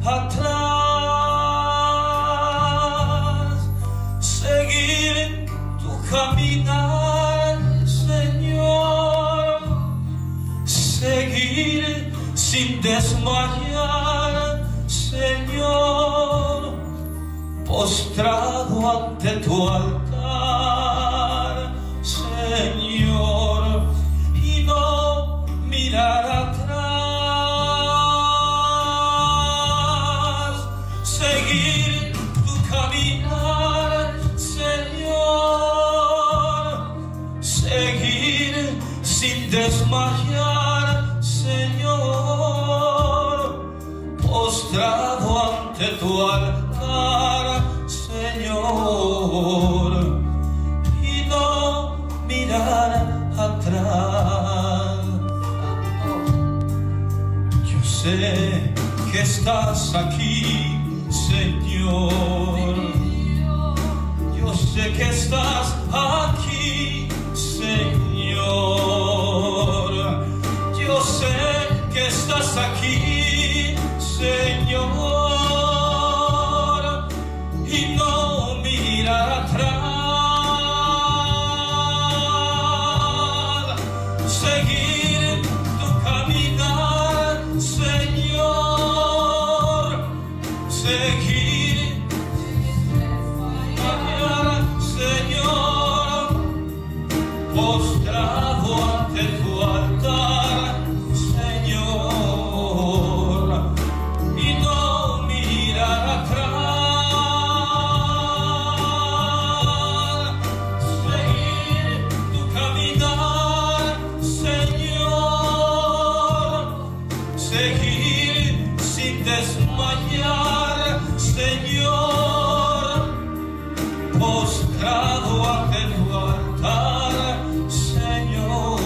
atrás, seguir tu caminar, Señor, seguir sin desmayar, Señor, postrado ante tu altar, Señor, y no mirar atrás, seguir tu caminar, Señor, seguir sin desmayar, Señor, postrado ante tu altar, Señor, y no mirar atrás. Yo sé que estás aquí, Señor. Yo sé que estás aquí, Señor. Yo sé que estás aquí, Señor, y no mirar atrás, seguir tu caminar, Señor, seguir caminar, Señor, postrado ante tu altar, Señor, y no mirar atrás, seguir tu caminar, Señor, seguir sin desmayar, Señor, postrado ante tu altar, Señor,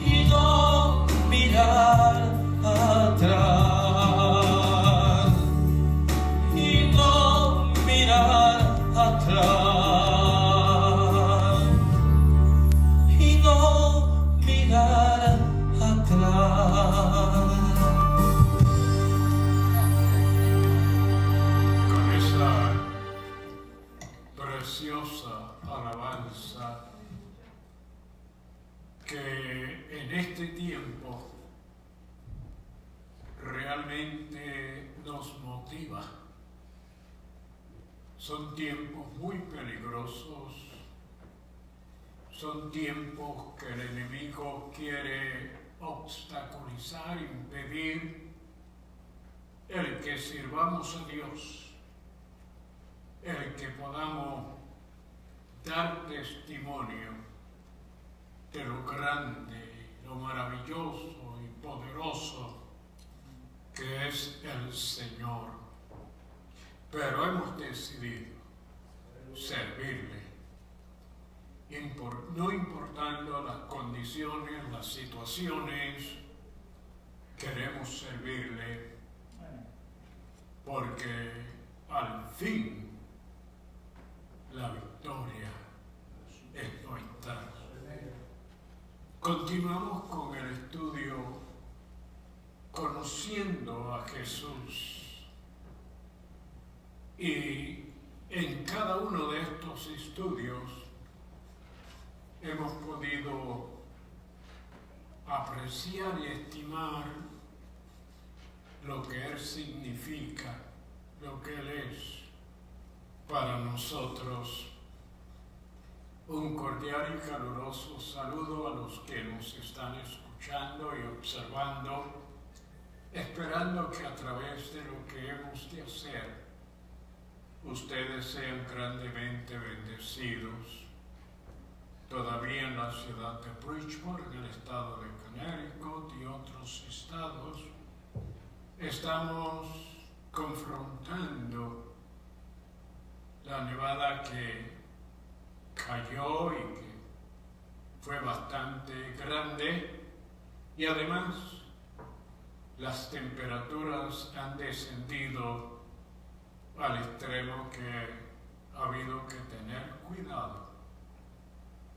y no mirar atrás, y no mirar atrás, y no mirar atrás. Con esa preciosa alabanza que en este tiempo realmente nos motiva. Son tiempos muy peligrosos, son tiempos que el enemigo quiere obstaculizar, impedir el que sirvamos a Dios, el que podamos dar testimonio de lo grande, lo maravilloso y poderoso que es el Señor. Pero hemos decidido servirle, no importando las condiciones, las situaciones, queremos servirle porque al fin la victoria es nuestra. Continuamos con el estudio conociendo a Jesús, y en cada uno de estos estudios hemos podido apreciar y estimar lo que Él significa, lo que Él es para nosotros. Un cordial y caluroso saludo a los que nos están escuchando y observando, esperando que a través de lo que hemos de hacer, ustedes sean grandemente bendecidos. Todavía en la ciudad de Bridgeport, en el estado de Connecticut y otros estados, estamos confrontando la nevada que cayó y que fue bastante grande, y además las temperaturas han descendido al extremo que ha habido que tener cuidado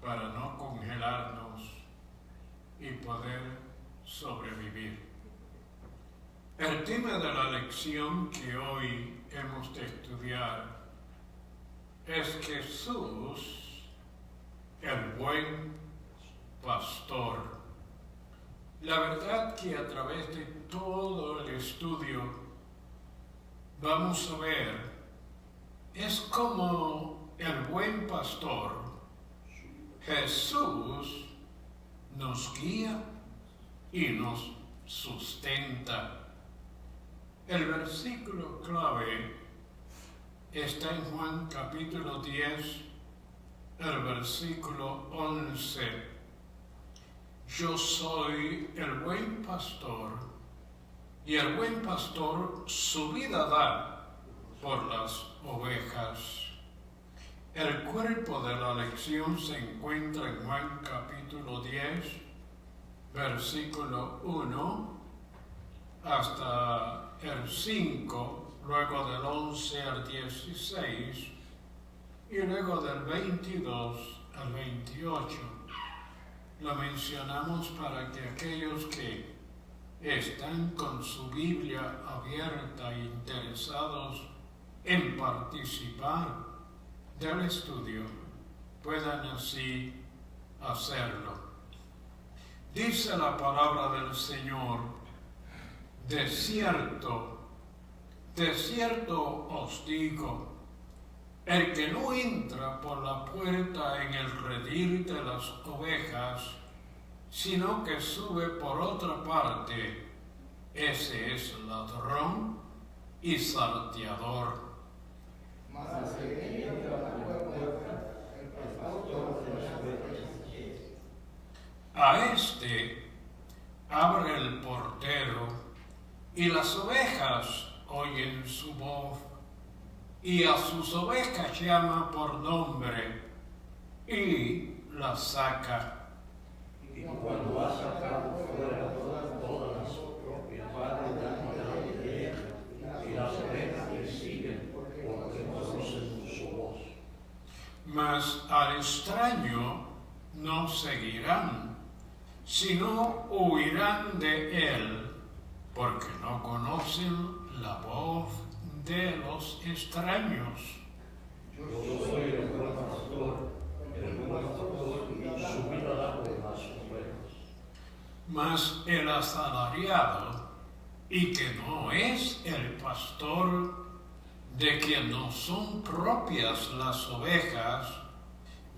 para no congelarnos y poder sobrevivir. El tema de la lección que hoy hemos de estudiar es Jesús, el buen pastor. La verdad que a través de todo el estudio vamos a ver es como el buen pastor, Jesús, nos guía y nos sustenta. El versículo clave está en Juan capítulo 10, el versículo 11. Yo soy el buen pastor, y el buen pastor su vida da por las ovejas. El cuerpo de la lección se encuentra en Juan capítulo 10, versículo 1 hasta el 5, luego del 11 al 16 y luego del 22 al 28. Lo mencionamos para que aquellos que están con su Biblia abierta e interesados en participar del estudio puedan así hacerlo. Dice la palabra del Señor: de cierto os digo, el que no entra por la puerta en el redil de las ovejas, sino que sube por otra parte, ese es ladrón y salteador. A este abre el portero, y las ovejas oyen su voz, y a sus ovejas llama por nombre, y las saca. Y cuando ha sacado fuera todas las propias, y las ovejas le siguen, porque conocen su voz. Mas al extraño no seguirán, sino huirán de él, porque no conocen la voz de los extraños. Yo soy el buen pastor, y su vida da por las ovejas. Mas el asalariado, y que no es el pastor, de quien no son propias las ovejas,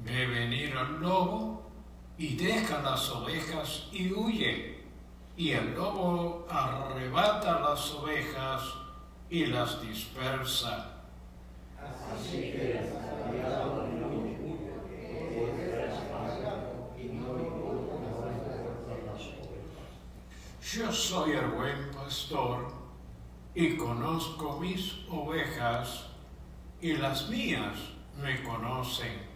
ve venir al lobo y deja las ovejas y huye. Y el lobo arrebata las ovejas y las dispersa. Así que el asalariado no huye, porque es pastor y no importa las ovejas. Yo soy el buen pastor y conozco mis ovejas, y las mías me conocen.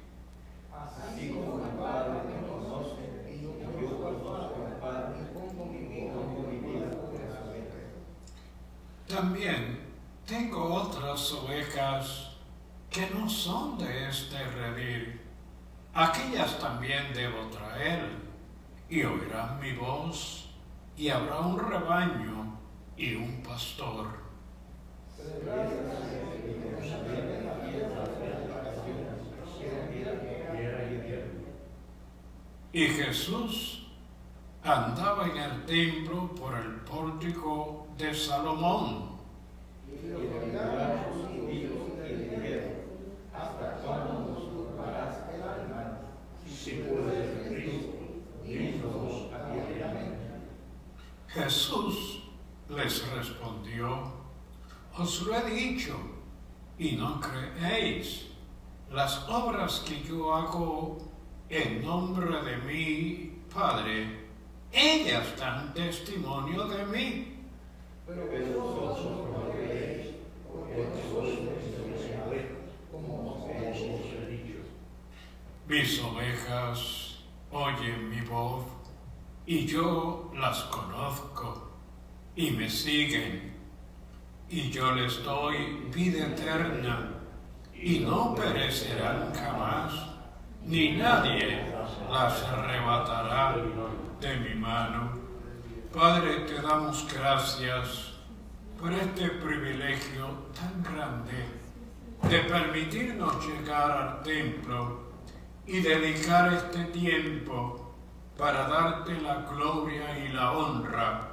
Así como el Padre me conoce, y yo conozco al Padre, y pongo mi vida por las ovejas. También tengo otras ovejas que no son de este redil. Aquellas también debo traer, y oirán mi voz, y habrá un rebaño y un pastor. Y Jesús andaba en el templo por el pórtico de Salomón. ¿Hasta cuándo nos turbarás el alma? Si tú eres Cristo, dinos abiertamente. Jesús les respondió: os lo he dicho, y no creéis. Las obras que yo hago en nombre de mi Padre, ellas dan testimonio de mí. Pero vosotros no creéis, porque sois vuestras ovejas, como os he dicho. Mis ovejas oyen mi voz, y yo las conozco, y me siguen, y yo les doy vida eterna, y no perecerán jamás, ni nadie las arrebatará de mi mano. Padre, te damos gracias por este privilegio tan grande de permitirnos llegar al templo y dedicar este tiempo para darte la gloria y la honra,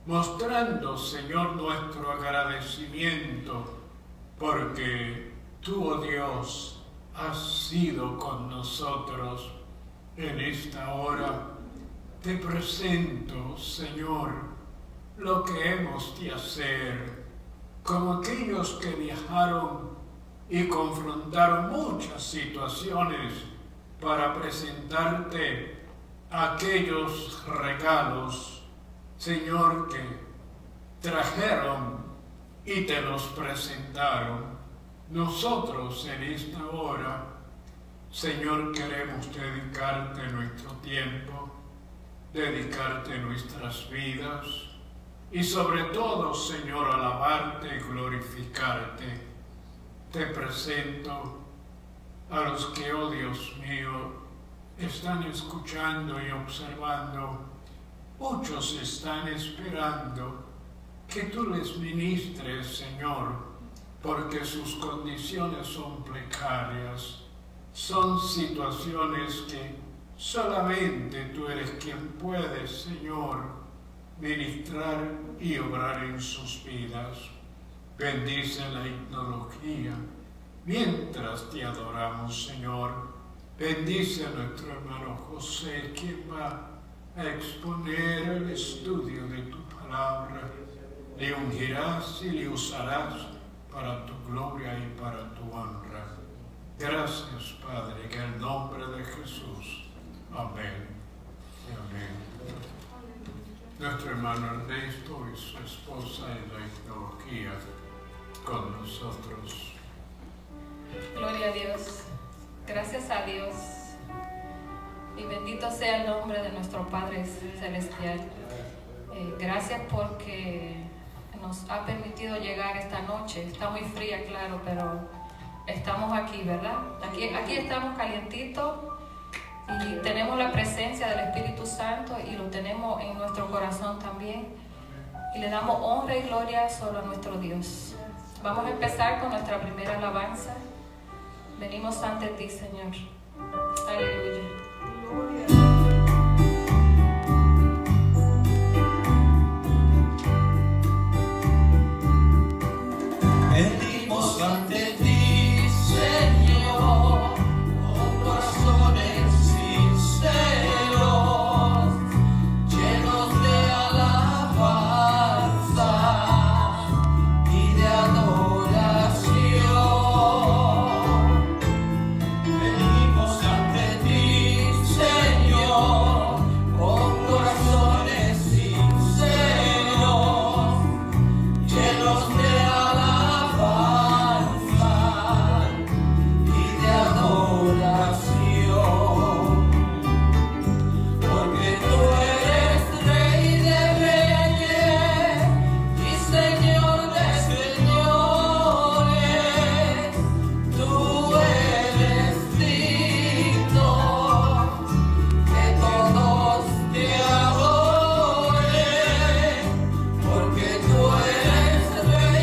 mostrando, Señor, nuestro agradecimiento, porque tú, oh Dios, has sido con nosotros en esta hora. Te presento, Señor, lo que hemos de hacer, como aquellos que viajaron y confrontaron muchas situaciones para presentarte aquellos regalos, Señor, que trajeron y te los presentaron. Nosotros en esta hora, Señor, queremos dedicarte nuestro tiempo, dedicarte nuestras vidas y sobre todo, Señor, alabarte y glorificarte. Te presento a los que, oh Dios mío, están escuchando y observando. Muchos están esperando que tú les ministres, Señor, porque sus condiciones son precarias. Son situaciones que solamente tú eres quien puede, Señor, ministrar y obrar en sus vidas. Bendice la tecnología mientras te adoramos, Señor. Bendice a nuestro hermano José, quien va a exponer el estudio de tu palabra. Le ungirás y le usarás para tu gloria y para tu honra. Gracias, Padre, en el nombre de Jesús. Amén. Amén. Nuestro hermano Ernesto y su esposa en la tecnología con nosotros. Gloria a Dios. Gracias a Dios. Y bendito sea el nombre de nuestro Padre Celestial. Gracias porque nos ha permitido llegar esta noche. Está muy fría, claro, pero estamos aquí, ¿verdad? Aquí estamos calientitos y tenemos la presencia del Espíritu Santo y lo tenemos en nuestro corazón también. Y le damos honra y gloria solo a nuestro Dios. Vamos a empezar con nuestra primera alabanza. Venimos ante ti, Señor. Aleluya. Venimos ante ti, Señor, con corazones sinceros, llenos de alabanza y de adoración. Venimos ante ti, Señor, con corazones sinceros, llenos de rey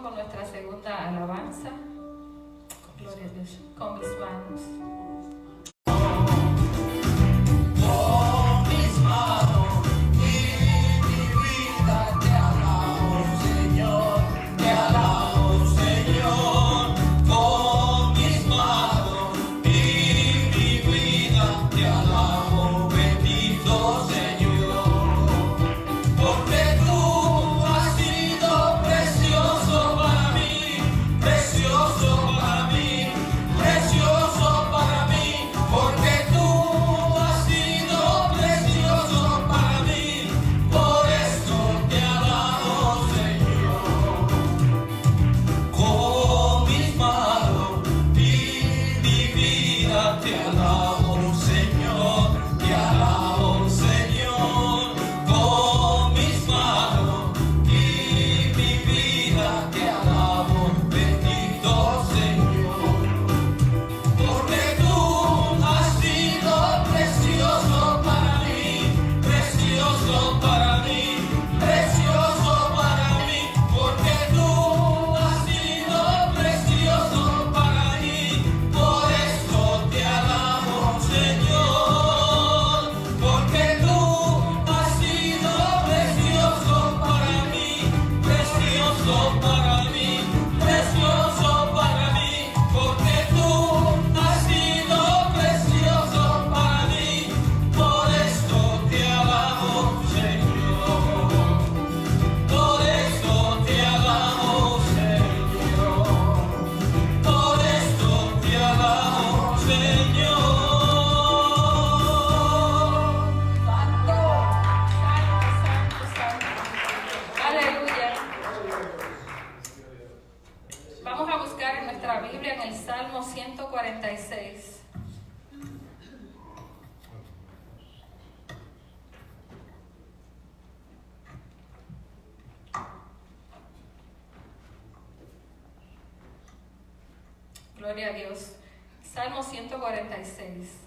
conmigo con nuestra segunda alabanza. Gloria a Dios. Con mis manos. Con mis manos y mi vida te alabo, Señor, te alabo, Señor. Con mis manos y mi vida te alabo, bendito Señor. Porque tú has sido precioso para mí, precioso para mí, precioso para mí. Porque tú has sido precioso para mí, por eso te alabo, Señor. Con mis manos y mi vida te alabo, Señor, te alabo, Señor. Con mis manos y mi vida te alabo, bendito Señor. Porque tú has sido precioso para mí, precioso para mí, precioso para mí. Porque tú has sido precioso para mí, por eso te alabo, Señor. Porque tú has sido precioso para mí, precioso para mí, precioso para mí. Porque tú has sido precioso para mí, por eso te alabo, Señor. Por eso te alabo, Señor. Por eso te alabo, Señor. Santo, santo, santo, santo. Aleluya. Vamos a buscar en nuestra Biblia en el Salmo 146. Gloria a Dios. Salmo 146.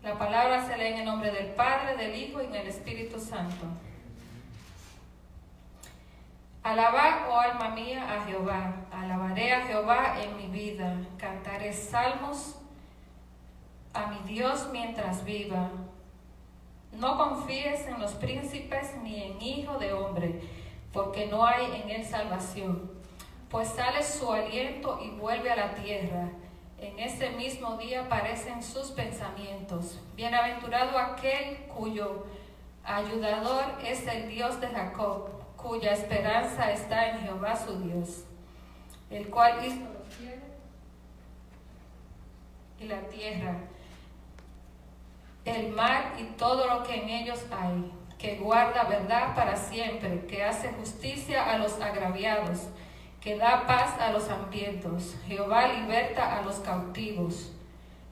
La palabra se lee en el nombre del Padre, del Hijo y del Espíritu Santo. Alabad, oh alma mía, a Jehová. Alabaré a Jehová en mi vida. Cantaré salmos a mi Dios mientras viva. No confíes en los príncipes ni en hijo de hombre, porque no hay en él salvación. Pues sale su aliento y vuelve a la tierra. En ese mismo día aparecen sus pensamientos. Bienaventurado aquel cuyo ayudador es el Dios de Jacob, cuya esperanza está en Jehová su Dios, el cual hizo los cielos y la tierra, el mar y todo lo que en ellos hay, que guarda verdad para siempre, que hace justicia a los agraviados, que da paz a los hambrientos. Jehová liberta a los cautivos.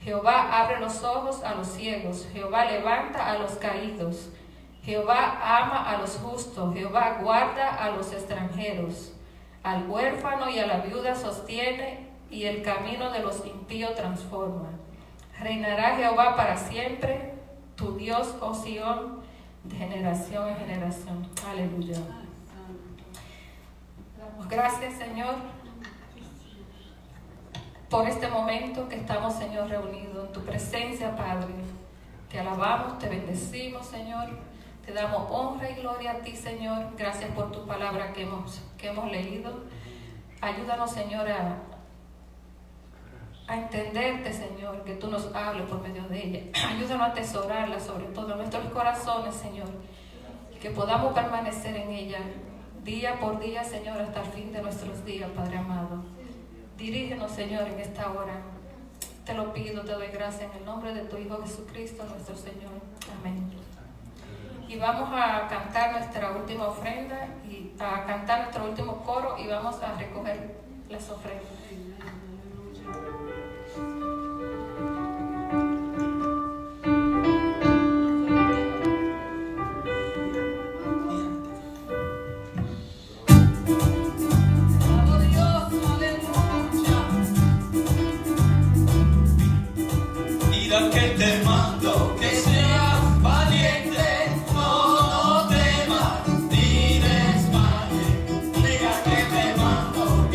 Jehová abre los ojos a los ciegos. Jehová levanta a los caídos. Jehová ama a los justos. Jehová guarda a los extranjeros. Al huérfano y a la viuda sostiene, y el camino de los impíos transforma. Reinará Jehová para siempre, tu Dios, oh Sión, de generación en generación. Aleluya. Damos gracias, Señor, por este momento que estamos, Señor, reunidos en tu presencia, Padre. Te alabamos, te bendecimos, Señor. Te damos honra y gloria a ti, Señor. Gracias por tu palabra que hemos leído. Ayúdanos, Señor, a entenderte, Señor, que tú nos hables por medio de ella. Ayúdanos a atesorarla, sobre todo en nuestros corazones, Señor. Que podamos permanecer en ella día por día, Señor, hasta el fin de nuestros días, Padre amado. Dirígenos, Señor, en esta hora. Te lo pido, te doy gracias en el nombre de tu Hijo Jesucristo, nuestro Señor. Amén. Y vamos a cantar nuestra última ofrenda y a cantar nuestro último coro y vamos a recoger las ofrendas. Mira que te mando que seas valiente, no temas ni desmayes. Mira que te mando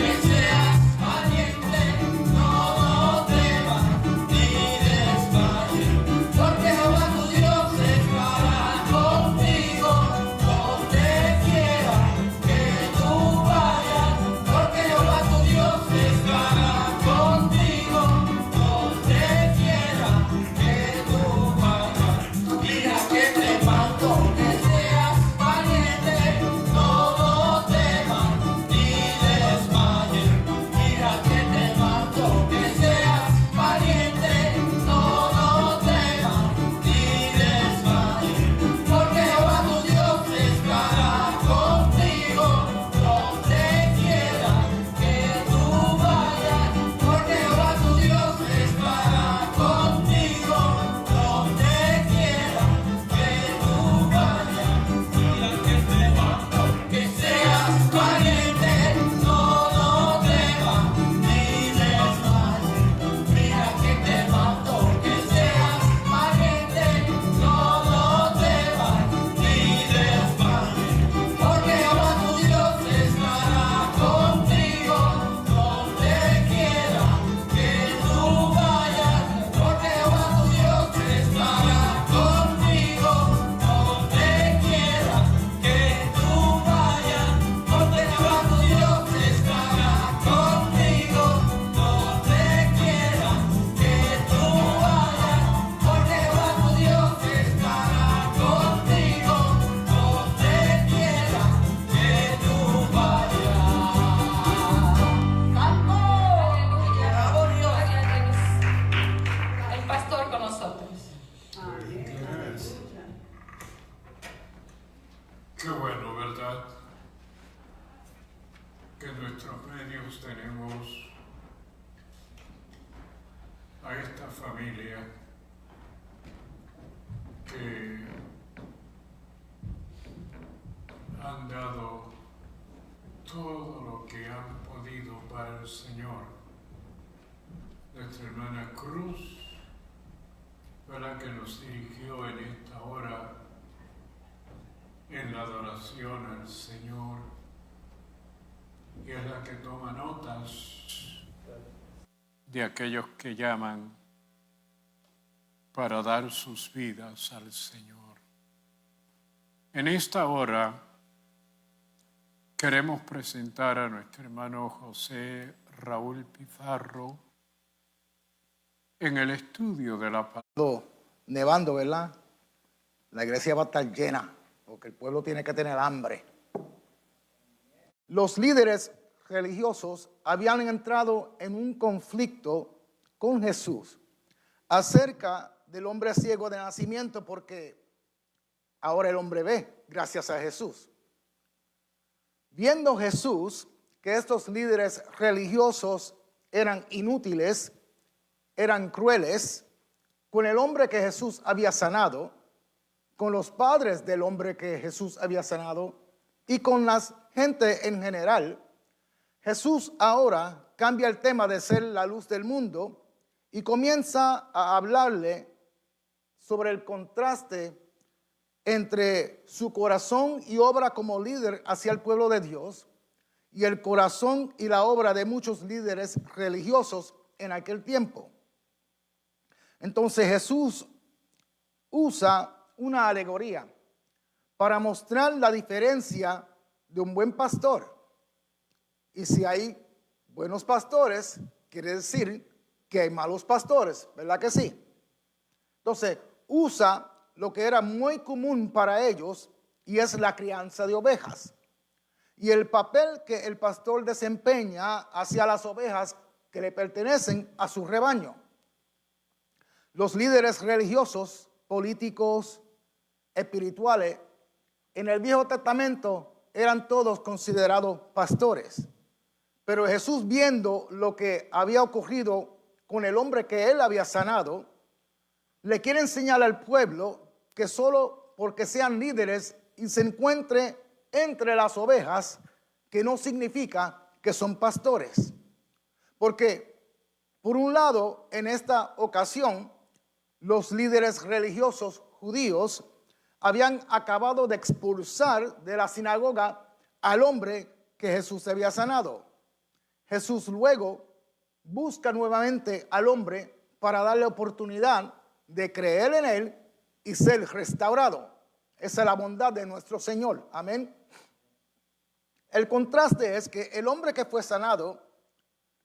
familia que han dado todo lo que han podido para el Señor. Nuestra hermana Cruz, ¿verdad?, que nos dirigió en esta hora en la adoración al Señor, y es la que toma notas de aquellos que llaman para dar sus vidas al Señor. En esta hora queremos presentar a nuestro hermano José Raúl Pizarro en el estudio de la palabra. Nevando, ¿verdad? La iglesia va a estar llena, porque el pueblo tiene que tener hambre. Los líderes religiosos habían entrado en un conflicto con Jesús acerca del hombre ciego de nacimiento, porque ahora el hombre ve gracias a Jesús. Viendo Jesús que estos líderes religiosos eran inútiles, eran crueles con el hombre que Jesús había sanado, con los padres del hombre que Jesús había sanado y con la gente en general, Jesús ahora cambia el tema de ser la luz del mundo y comienza a hablarle sobre el contraste entre su corazón y obra como líder hacia el pueblo de Dios y el corazón y la obra de muchos líderes religiosos en aquel tiempo. Entonces Jesús usa una alegoría para mostrar la diferencia de un buen pastor. Y si hay buenos pastores, quiere decir que hay malos pastores, ¿verdad que sí? Entonces usa lo que era muy común para ellos, y es la crianza de ovejas. Y el papel que el pastor desempeña hacia las ovejas que le pertenecen a su rebaño. Los líderes religiosos, políticos, espirituales, en el Viejo Testamento eran todos considerados pastores. Pero Jesús, viendo lo que había ocurrido con el hombre que él había sanado, le quiere enseñar al pueblo que solo porque sean líderes y se encuentre entre las ovejas, que no significa que son pastores. Porque, por un lado, en esta ocasión, los líderes religiosos judíos habían acabado de expulsar de la sinagoga al hombre que Jesús había sanado. Jesús luego busca nuevamente al hombre para darle oportunidad de creer en él y ser restaurado. Esa es la bondad de nuestro Señor. Amén. El contraste es que el hombre que fue sanado,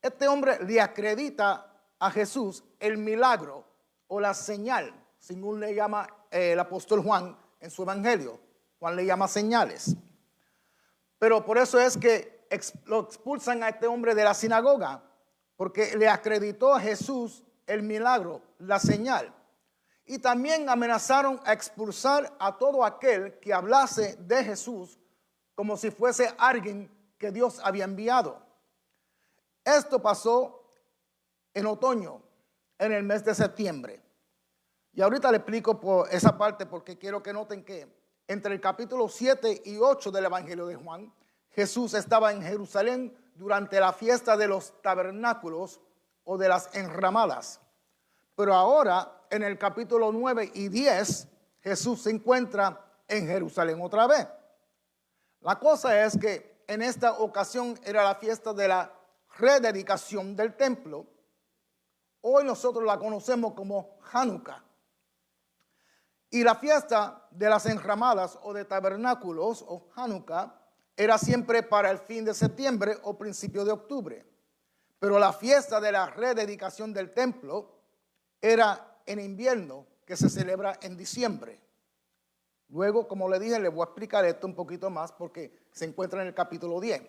este hombre le acredita a Jesús el milagro o la señal, según le llama el apóstol Juan en su evangelio. Juan le llama señales. Pero por eso es que lo expulsan a este hombre de la sinagoga, porque le acreditó a Jesús el milagro, la señal. Y también amenazaron a expulsar a todo aquel que hablase de Jesús como si fuese alguien que Dios había enviado. Esto pasó en otoño, en el mes de septiembre. Y ahorita le explico por esa parte, porque quiero que noten que entre el capítulo 7 y 8 del Evangelio de Juan, Jesús estaba en Jerusalén durante la fiesta de los tabernáculos o de las enramadas. Pero ahora, en el capítulo 9 y 10, Jesús se encuentra en Jerusalén otra vez. La cosa es que en esta ocasión era la fiesta de la rededicación del templo. Hoy nosotros la conocemos como Hanukkah. Y la fiesta de las enramadas o de tabernáculos o Hanukkah era siempre para el fin de septiembre o principio de octubre. Pero la fiesta de la rededicación del templo era en invierno, que se celebra en diciembre. Luego, como le dije, le voy a explicar esto un poquito más porque se encuentra en el capítulo 10.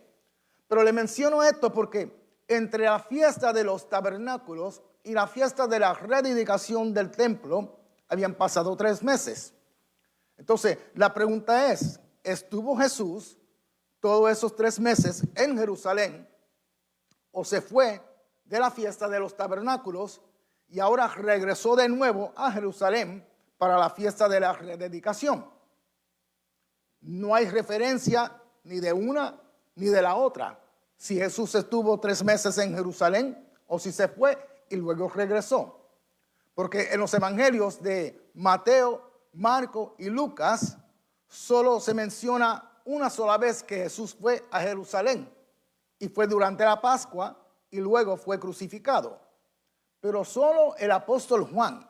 Pero le menciono esto porque entre la fiesta de los tabernáculos y la fiesta de la rededicación del templo habían pasado 3 meses. Entonces, la pregunta es, ¿estuvo Jesús todos esos 3 meses en Jerusalén o se fue de la fiesta de los tabernáculos y ahora regresó de nuevo a Jerusalén para la fiesta de la rededicación. No hay referencia ni de una ni de la otra. Si Jesús estuvo 3 meses en Jerusalén o si se fue y luego regresó. Porque en los evangelios de Mateo, Marco y Lucas solo se menciona una sola vez que Jesús fue a Jerusalén y fue durante la Pascua y luego fue crucificado. Pero solo el apóstol Juan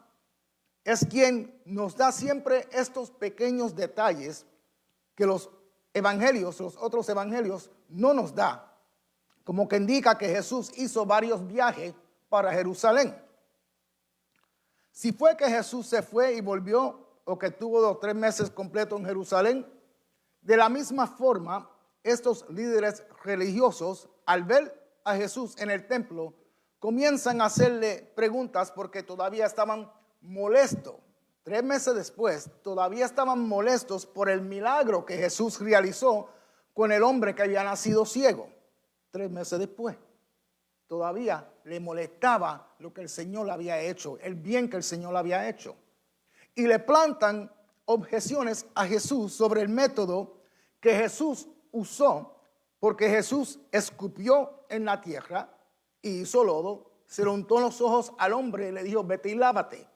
es quien nos da siempre estos pequeños detalles que los evangelios, los otros evangelios no nos da. Como que indica que Jesús hizo varios viajes para Jerusalén. Si fue que Jesús se fue y volvió o que tuvo 2 o 3 meses completos en Jerusalén, de la misma forma, estos líderes religiosos, al ver a Jesús en el templo, comienzan a hacerle preguntas porque todavía estaban molestos. 3 meses después, todavía estaban molestos por el milagro que Jesús realizó con el hombre que había nacido ciego. 3 meses después, todavía le molestaba lo que el Señor le había hecho, el bien que el Señor le había hecho. Y le plantan objeciones a Jesús sobre el método que Jesús usó, porque Jesús escupió en la tierra y hizo lodo, se lo untó en los ojos al hombre y le dijo, vete y lávate.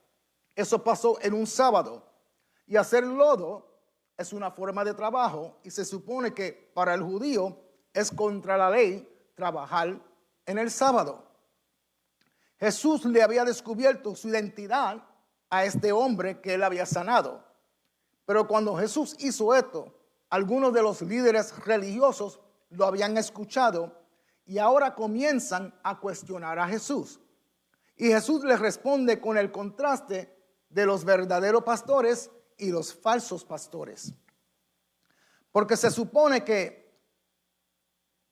Eso pasó en un sábado. Y hacer lodo es una forma de trabajo y se supone que para el judío es contra la ley trabajar en el sábado. Jesús le había descubierto su identidad a este hombre que él había sanado. Pero cuando Jesús hizo esto, algunos de los líderes religiosos lo habían escuchado y ahora comienzan a cuestionar a Jesús. Y Jesús les responde con el contraste de los verdaderos pastores y los falsos pastores. Porque se supone que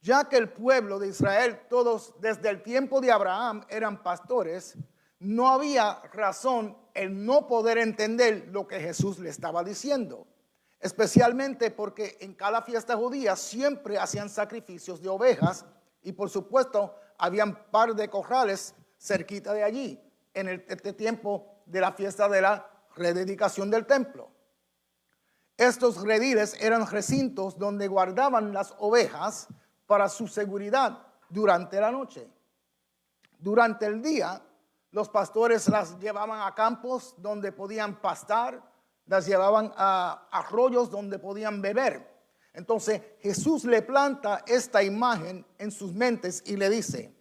ya que el pueblo de Israel, todos desde el tiempo de Abraham eran pastores, no había razón en no poder entender lo que Jesús le estaba diciendo. Especialmente porque en cada fiesta judía siempre hacían sacrificios de ovejas y por supuesto habían par de corrales cerquita de allí en este tiempo de la fiesta de la rededicación del templo. Estos rediles eran recintos donde guardaban las ovejas para su seguridad durante la noche. Durante el día, los pastores las llevaban a campos donde podían pastar, las llevaban a arroyos donde podían beber. Entonces Jesús le planta esta imagen en sus mentes y le dice,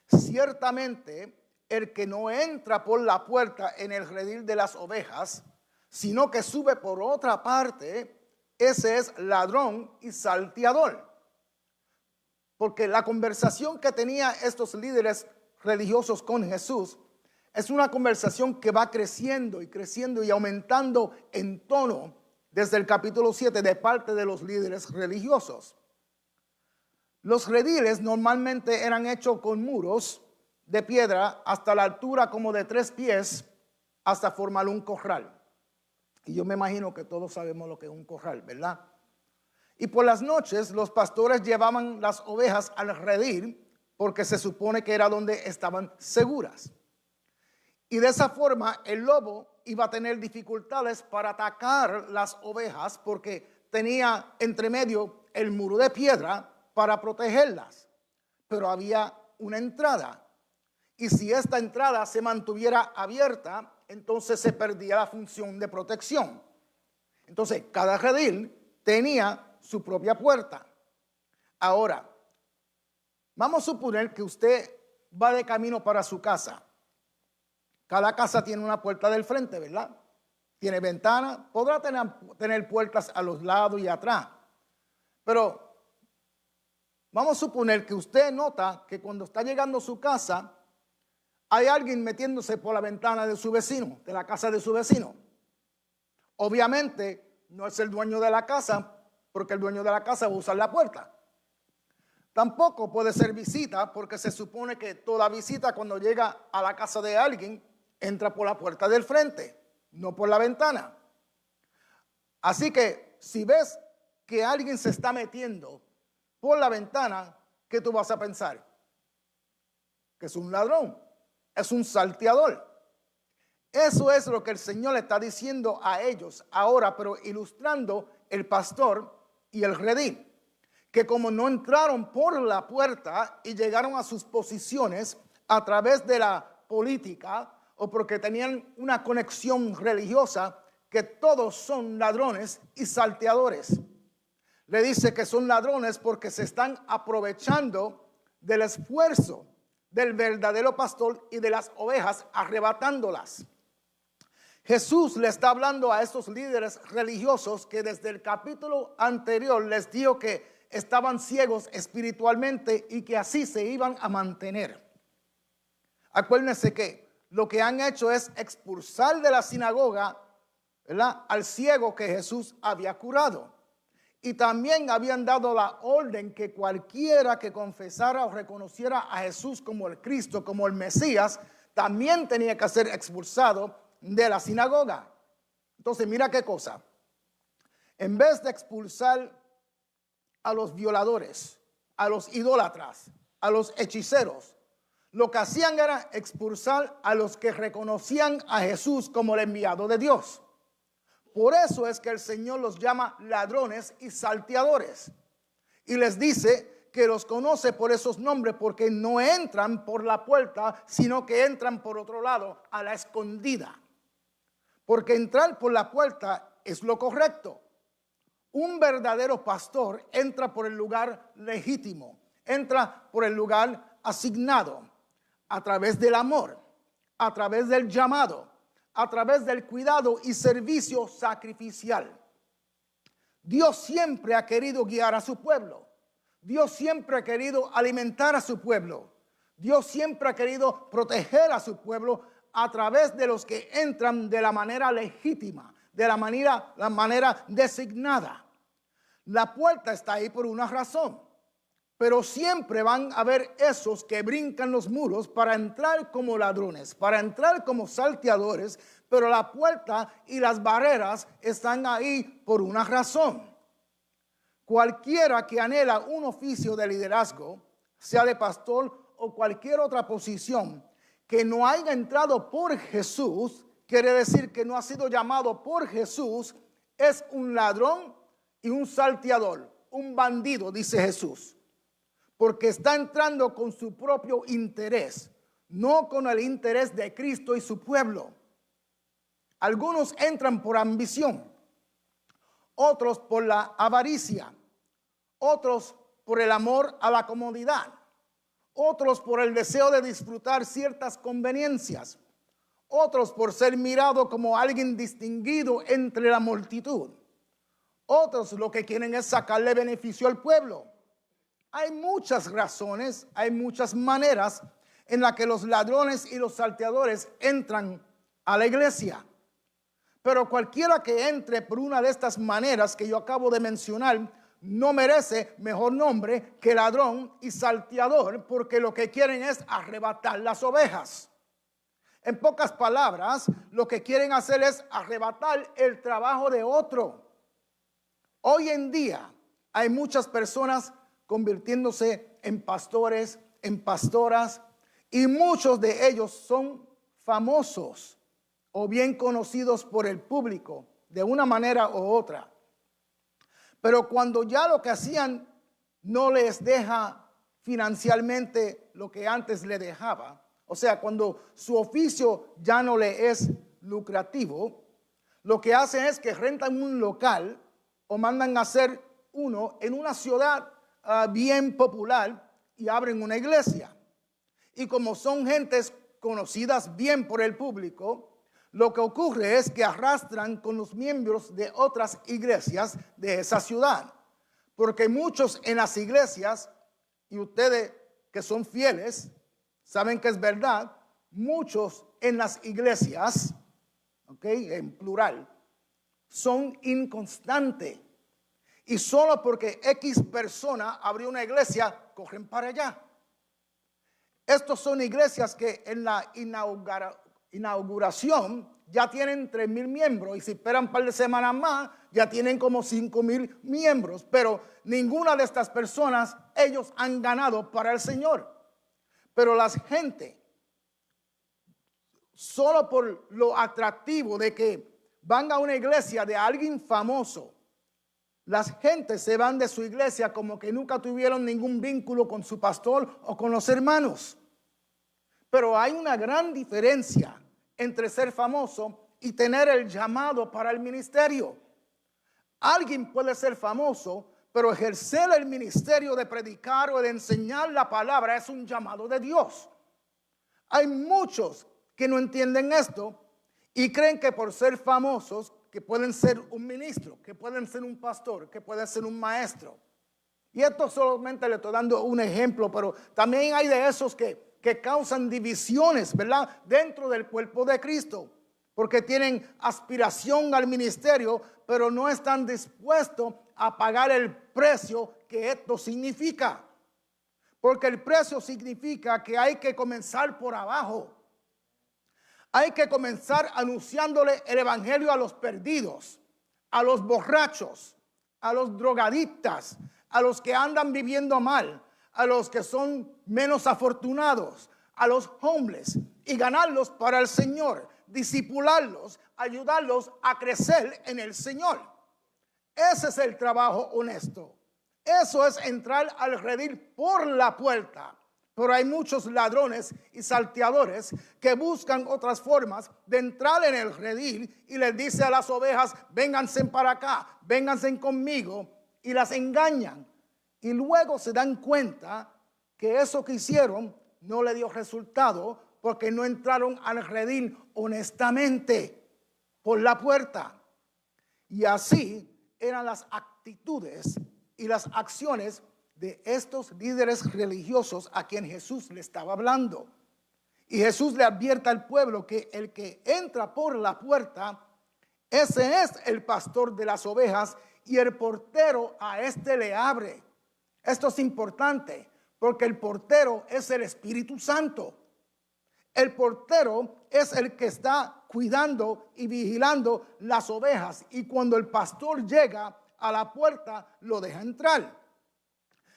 ciertamente el que no entra por la puerta en el redil de las ovejas, sino que sube por otra parte, ese es ladrón y salteador. Porque la conversación que tenían estos líderes religiosos con Jesús es una conversación que va creciendo y aumentando en tono desde el capítulo 7 de parte de los líderes religiosos. Los rediles normalmente eran hechos con muros de piedra hasta la altura como de 3 pies hasta formar un corral. Y yo me imagino que todos sabemos lo que es un corral, ¿verdad? Y por las noches los pastores llevaban las ovejas al redil porque se supone que era donde estaban seguras. Y de esa forma el lobo iba a tener dificultades para atacar las ovejas porque tenía entre medio el muro de piedra para protegerlas. Pero había una entrada. Y si esta entrada se mantuviera abierta, entonces se perdía la función de protección. Entonces cada redil tenía su propia puerta. Ahora, vamos a suponer que usted va de camino para su casa. Cada casa tiene una puerta del frente, ¿verdad? Tiene ventana, podrá tener puertas a los lados y atrás. Pero vamos a suponer que usted nota que cuando está llegando a su casa, hay alguien metiéndose por la ventana de su vecino, de la casa de su vecino. Obviamente no es el dueño de la casa, porque el dueño de la casa va a usar la puerta. Tampoco puede ser visita, porque se supone que toda visita cuando llega a la casa de alguien entra por la puerta del frente, no por la ventana. Así que si ves que alguien se está metiendo por la ventana, ¿qué tú vas a pensar? Que es un ladrón. es un salteador. Eso es lo que el Señor le está diciendo a ellos ahora, pero ilustrando el pastor y el redil, que como no entraron por la puerta y llegaron a sus posiciones a través de la política o porque tenían una conexión religiosa, que todos son ladrones y salteadores. Le dice que son ladrones porque se están aprovechando del esfuerzo del verdadero pastor y de las ovejas, arrebatándolas. Jesús le está hablando a estos líderes religiosos que desde el capítulo anterior les dijo que estaban ciegos espiritualmente y que así se iban a mantener. Acuérdense que lo que han hecho es expulsar de la sinagoga, ¿verdad?, al ciego que Jesús había curado. Y también habían dado la orden que cualquiera que confesara o reconociera a Jesús como el Cristo, como el Mesías, también tenía que ser expulsado de la sinagoga. Entonces mira qué cosa. En vez de expulsar a los violadores, a los idólatras, a los hechiceros, lo que hacían era expulsar a los que reconocían a Jesús como el enviado de Dios. Por eso es que el Señor los llama ladrones y salteadores. Y les dice que los conoce por esos nombres porque no entran por la puerta, sino que entran por otro lado, a la escondida. Porque entrar por la puerta es lo correcto. Un verdadero pastor entra por el lugar legítimo, entra por el lugar asignado, a través del amor, a través del llamado, a través del cuidado y servicio sacrificial. Dios siempre ha querido guiar a su pueblo. Dios siempre ha querido alimentar a su pueblo. Dios siempre ha querido proteger a su pueblo a través de los que entran de la manera legítima, de la manera designada. La puerta está ahí por una razón, pero siempre van a haber esos que brincan los muros para entrar como ladrones, para entrar como salteadores, pero la puerta y las barreras están ahí por una razón. Cualquiera que anhela un oficio de liderazgo, sea de pastor o cualquier otra posición, que no haya entrado por Jesús, quiere decir que no ha sido llamado por Jesús, es un ladrón y un salteador, un bandido, dice Jesús. Porque está entrando con su propio interés, no con el interés de Cristo y su pueblo. Algunos entran por ambición, otros por la avaricia, otros por el amor a la comodidad, otros por el deseo de disfrutar ciertas conveniencias, otros por ser mirado como alguien distinguido entre la multitud, otros lo que quieren es sacarle beneficio al pueblo. Hay muchas razones, hay muchas maneras en las que los ladrones y los salteadores entran a la iglesia. Pero cualquiera que entre por una de estas maneras que yo acabo de mencionar no merece mejor nombre que ladrón y salteador, porque lo que quieren es arrebatar las ovejas. En pocas palabras, lo que quieren hacer es arrebatar el trabajo de otro. Hoy en día hay muchas personas convirtiéndose en pastores, en pastoras, y muchos de ellos son famosos o bien conocidos por el público de una manera u otra. Pero cuando ya lo que hacían no les deja financieramente lo que antes le dejaba, o sea, cuando su oficio ya no le es lucrativo, lo que hacen es que rentan un local o mandan a hacer uno en una ciudad bien popular y abren una iglesia. Y como son gentes conocidas bien por el público, lo que ocurre es que arrastran con los miembros de otras iglesias de esa ciudad. Porque muchos en las iglesias, y ustedes que son fieles, saben que es verdad, muchos en las iglesias, en plural, son inconstantes. Y solo porque X persona abrió una iglesia, corren para allá. Estos son iglesias que en la inauguración ya tienen 3,000 miembros y si esperan un par de semanas más ya tienen como 5,000 miembros, pero ninguna de estas personas ellos han ganado para el Señor. Pero la gente solo por lo atractivo de que van a una iglesia de alguien famoso, las gentes se van de su iglesia como que nunca tuvieron ningún vínculo con su pastor o con los hermanos. Pero hay una gran diferencia entre ser famoso y tener el llamado para el ministerio. Alguien puede ser famoso, pero ejercer el ministerio de predicar o de enseñar la palabra es un llamado de Dios. Hay muchos que no entienden esto y creen que por ser famosos, que pueden ser un ministro, que pueden ser un pastor, que pueden ser un maestro. Y esto solamente le estoy dando un ejemplo, pero también hay de esos que causan divisiones, ¿verdad? Dentro del cuerpo de Cristo, porque tienen aspiración al ministerio, pero no están dispuestos a pagar el precio que esto significa. Porque el precio significa que hay que comenzar por abajo. Hay que comenzar anunciándole el evangelio a los perdidos, a los borrachos, a los drogadictas, a los que andan viviendo mal, a los que son menos afortunados, a los homeless, y ganarlos para el Señor, discipularlos, ayudarlos a crecer en el Señor. Ese es el trabajo honesto. Eso es entrar al redil por la puerta. Pero hay muchos ladrones y salteadores que buscan otras formas de entrar en el redil y les dice a las ovejas, vénganse para acá, vénganse conmigo, y las engañan. Y luego se dan cuenta que eso que hicieron no le dio resultado porque no entraron al redil honestamente por la puerta. Y así eran las actitudes y las acciones de estos líderes religiosos a quien Jesús le estaba hablando. Y Jesús le advierte al pueblo que el que entra por la puerta, ese es el pastor de las ovejas, y el portero a este le abre. Esto es importante porque el portero es el Espíritu Santo. El portero es el que está cuidando y vigilando las ovejas, y cuando el pastor llega a la puerta lo deja entrar.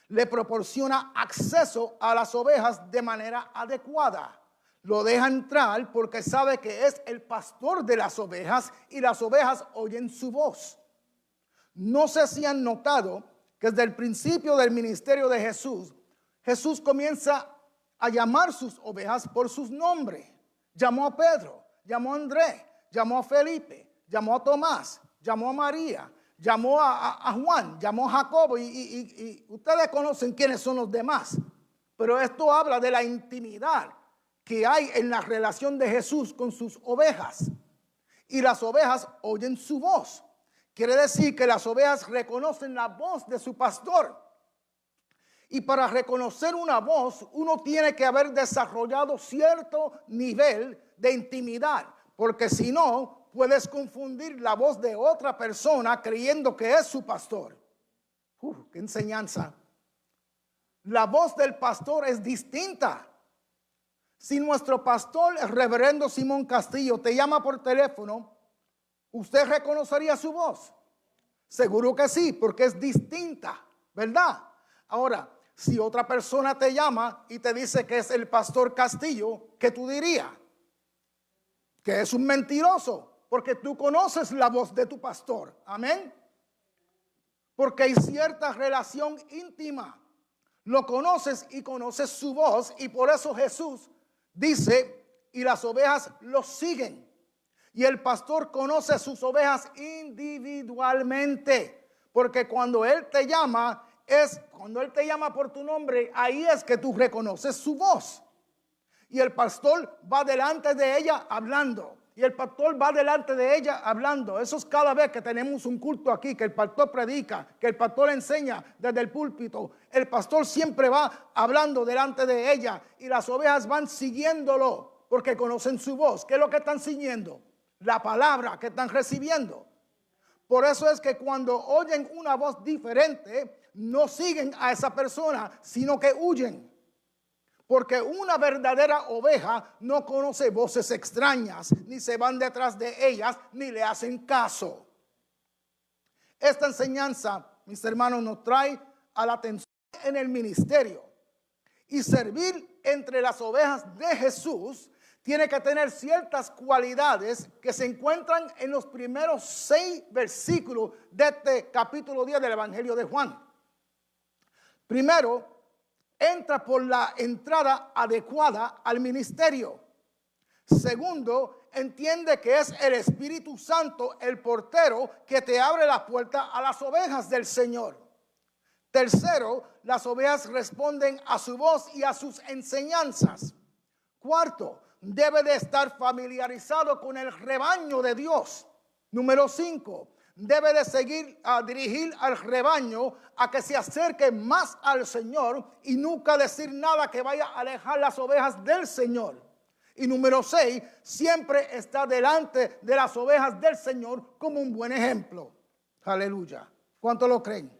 Le proporciona acceso a las ovejas de manera adecuada. Lo deja entrar porque sabe que es el pastor de las ovejas y las ovejas oyen su voz. No sé si han notado que desde el principio del ministerio de Jesús, Jesús comienza a llamar sus ovejas por sus nombres. Llamó a Pedro, llamó a Andrés, llamó a Felipe, llamó a Tomás, llamó a María, llamó a Juan, llamó a Jacobo, y ustedes conocen quiénes son los demás. Pero esto habla de la intimidad que hay en la relación de Jesús con sus ovejas. Y las ovejas oyen su voz. Quiere decir que las ovejas reconocen la voz de su pastor. Y para reconocer una voz, uno tiene que haber desarrollado cierto nivel de intimidad, porque si no, puedes confundir la voz de otra persona creyendo que es su pastor. ¡Qué enseñanza! La voz del pastor es distinta. Si nuestro pastor, el reverendo Simón Castillo, te llama por teléfono, ¿usted reconocería su voz? Seguro que sí, porque es distinta, ¿verdad? Ahora, si otra persona te llama y te dice que es el pastor Castillo, ¿qué tú dirías? Que es un mentiroso, porque tú conoces la voz de tu pastor. Amén. Porque hay cierta relación íntima. Lo conoces y conoces su voz, y por eso Jesús dice, y las ovejas lo siguen. Y el pastor conoce a sus ovejas individualmente, porque cuando él te llama, cuando él te llama por tu nombre, ahí es que tú reconoces su voz. Y el pastor va delante de ella hablando. Y el pastor va delante de ella hablando. Eso es cada vez que tenemos un culto aquí, que el pastor predica, que el pastor enseña desde el púlpito. El pastor siempre va hablando delante de ella, y las ovejas van siguiéndolo porque conocen su voz. ¿Qué es lo que están siguiendo? La palabra que están recibiendo. Por eso es que cuando oyen una voz diferente, no siguen a esa persona, sino que huyen. Porque una verdadera oveja no conoce voces extrañas, ni se van detrás de ellas, ni le hacen caso. Esta enseñanza, mis hermanos, nos trae a la atención en el ministerio. Y servir entre las ovejas de Jesús tiene que tener ciertas cualidades que se encuentran en los primeros 6 versículos de este capítulo 10 del Evangelio de Juan. Primero, entra por la entrada adecuada al ministerio. Segundo, entiende que es el Espíritu Santo el portero que te abre la puerta a las ovejas del Señor. Tercero, las ovejas responden a su voz y a sus enseñanzas. Cuarto, debe de estar familiarizado con el rebaño de Dios. Número 5, debe de seguir a dirigir al rebaño a que se acerque más al Señor y nunca decir nada que vaya a alejar las ovejas del Señor. Y número 6, siempre está delante de las ovejas del Señor como un buen ejemplo. Aleluya. ¿Cuánto lo creen?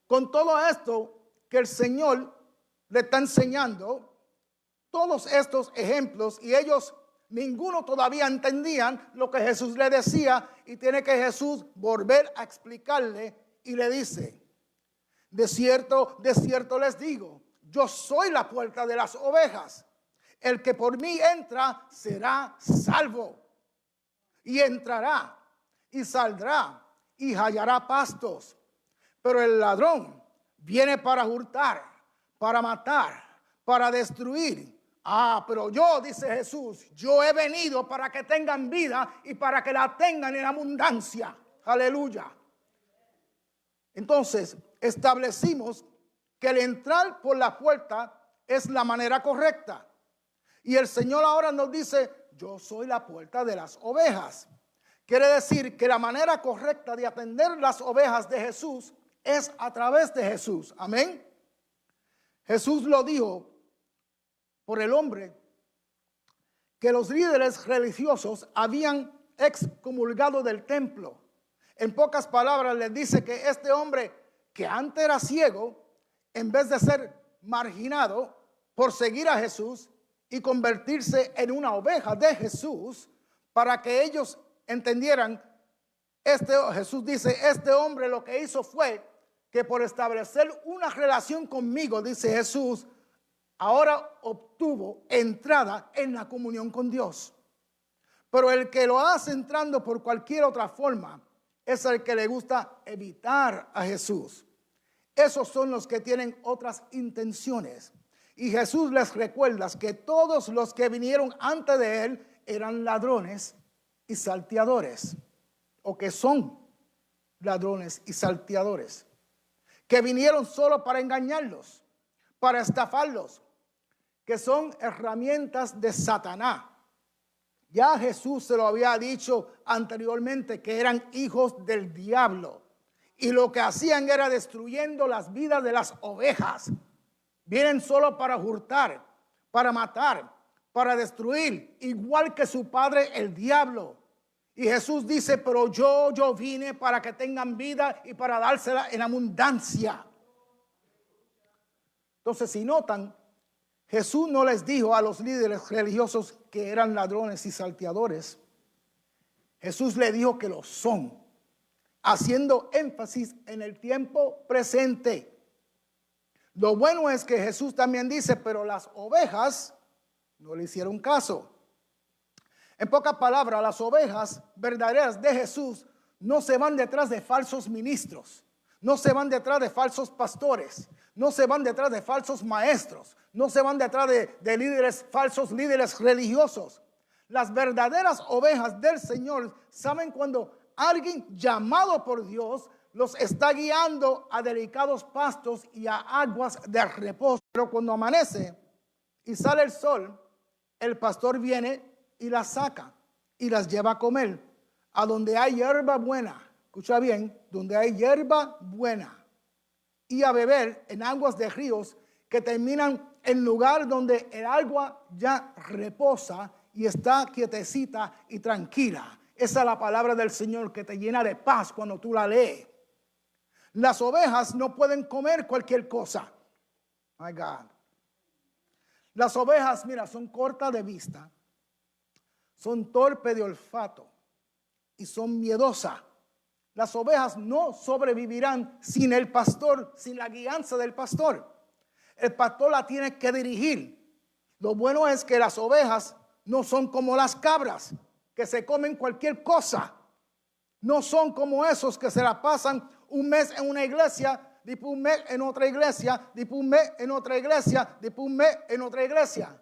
Con todo esto que el Señor le está enseñando, todos estos ejemplos, y ellos ninguno todavía entendían lo que Jesús le decía, y tiene que Jesús volver a explicarle, y le dice: de cierto les digo, yo soy la puerta de las ovejas. El que por mí entra será salvo, y entrará y saldrá y hallará pastos. Pero el ladrón viene para hurtar, para matar, para destruir. Pero yo, dice Jesús, yo he venido para que tengan vida y para que la tengan en abundancia. Aleluya. Entonces, establecimos que el entrar por la puerta es la manera correcta. Y el Señor ahora nos dice: yo soy la puerta de las ovejas. Quiere decir que la manera correcta de atender las ovejas de Jesús es a través de Jesús. Amén. Jesús lo dijo por el hombre que los líderes religiosos habían excomulgado del templo. En pocas palabras, les dice que este hombre, que antes era ciego, en vez de ser marginado por seguir a Jesús y convertirse en una oveja de Jesús, para que ellos entendieran, Jesús dice: este hombre lo que hizo fue que por establecer una relación conmigo, dice Jesús, ahora obtuvo entrada en la comunión con Dios. Pero el que lo hace entrando por cualquier otra forma es el que le gusta evitar a Jesús. Esos son los que tienen otras intenciones. Y Jesús les recuerda que todos los que vinieron antes de él eran ladrones y salteadores, o que son ladrones y salteadores, que vinieron solo para engañarlos, para estafarlos, que son herramientas de Satanás. Ya Jesús se lo había dicho anteriormente que eran hijos del diablo, y lo que hacían era destruyendo las vidas de las ovejas. Vienen solo para hurtar, para matar, para destruir, igual que su padre el diablo. Y Jesús dice: pero yo vine para que tengan vida y para dársela en abundancia. Entonces, si notan, Jesús no les dijo a los líderes religiosos que eran ladrones y salteadores. Jesús le dijo que lo son, haciendo énfasis en el tiempo presente. Lo bueno es que Jesús también dice: pero las ovejas no le hicieron caso. En pocas palabras, las ovejas verdaderas de Jesús no se van detrás de falsos ministros, no se van detrás de falsos pastores, no se van detrás de falsos maestros, no se van detrás de líderes, falsos líderes religiosos. Las verdaderas ovejas del Señor saben cuando alguien llamado por Dios los está guiando a delicados pastos y a aguas de reposo. Pero cuando amanece y sale el sol, el pastor viene y las saca y las lleva a comer a donde hay hierba buena. Escucha bien, donde hay hierba buena, y a beber en aguas de ríos que terminan en lugar donde el agua ya reposa y está quietecita y tranquila. Esa es la palabra del Señor que te llena de paz cuando tú la lees. Las ovejas no pueden comer cualquier cosa. My God. Las ovejas, mira, son cortas de vista, son torpes de olfato y son miedosas. Las ovejas no sobrevivirán sin el pastor, sin la guianza del pastor. El pastor la tiene que dirigir. Lo bueno es que las ovejas no son como las cabras, que se comen cualquier cosa. No son como esos que se la pasan un mes en una iglesia, después un mes en otra iglesia, después un mes en otra iglesia, después un mes en otra iglesia,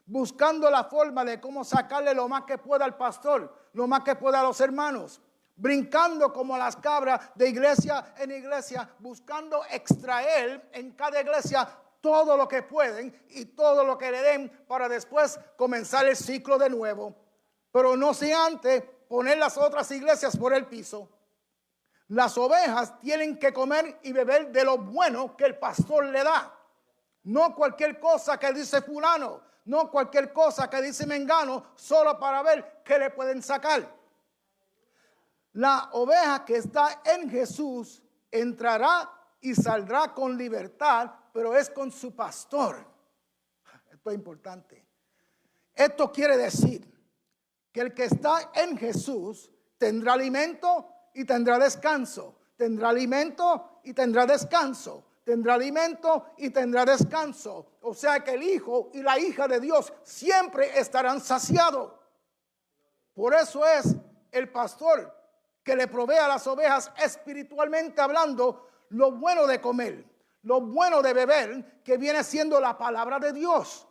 buscando la forma de cómo sacarle lo más que pueda al pastor, lo más que pueda a los hermanos, brincando como las cabras de iglesia en iglesia, buscando extraer en cada iglesia todo lo que pueden y todo lo que le den para después comenzar el ciclo de nuevo. Pero no sin antes poner las otras iglesias por el piso. Las ovejas tienen que comer y beber de lo bueno que el pastor le da. No cualquier cosa que dice fulano, no cualquier cosa que dice mengano, solo para ver qué le pueden sacar. La oveja que está en Jesús entrará y saldrá con libertad, pero es con su pastor. Esto es importante. Esto quiere decir que el que está en Jesús tendrá alimento y tendrá descanso. Tendrá alimento y tendrá descanso. Tendrá alimento y tendrá descanso. O sea que el hijo y la hija de Dios siempre estarán saciados. Por eso es el pastor que le provee a las ovejas espiritualmente hablando lo bueno de comer, lo bueno de beber, que viene siendo la palabra de Dios.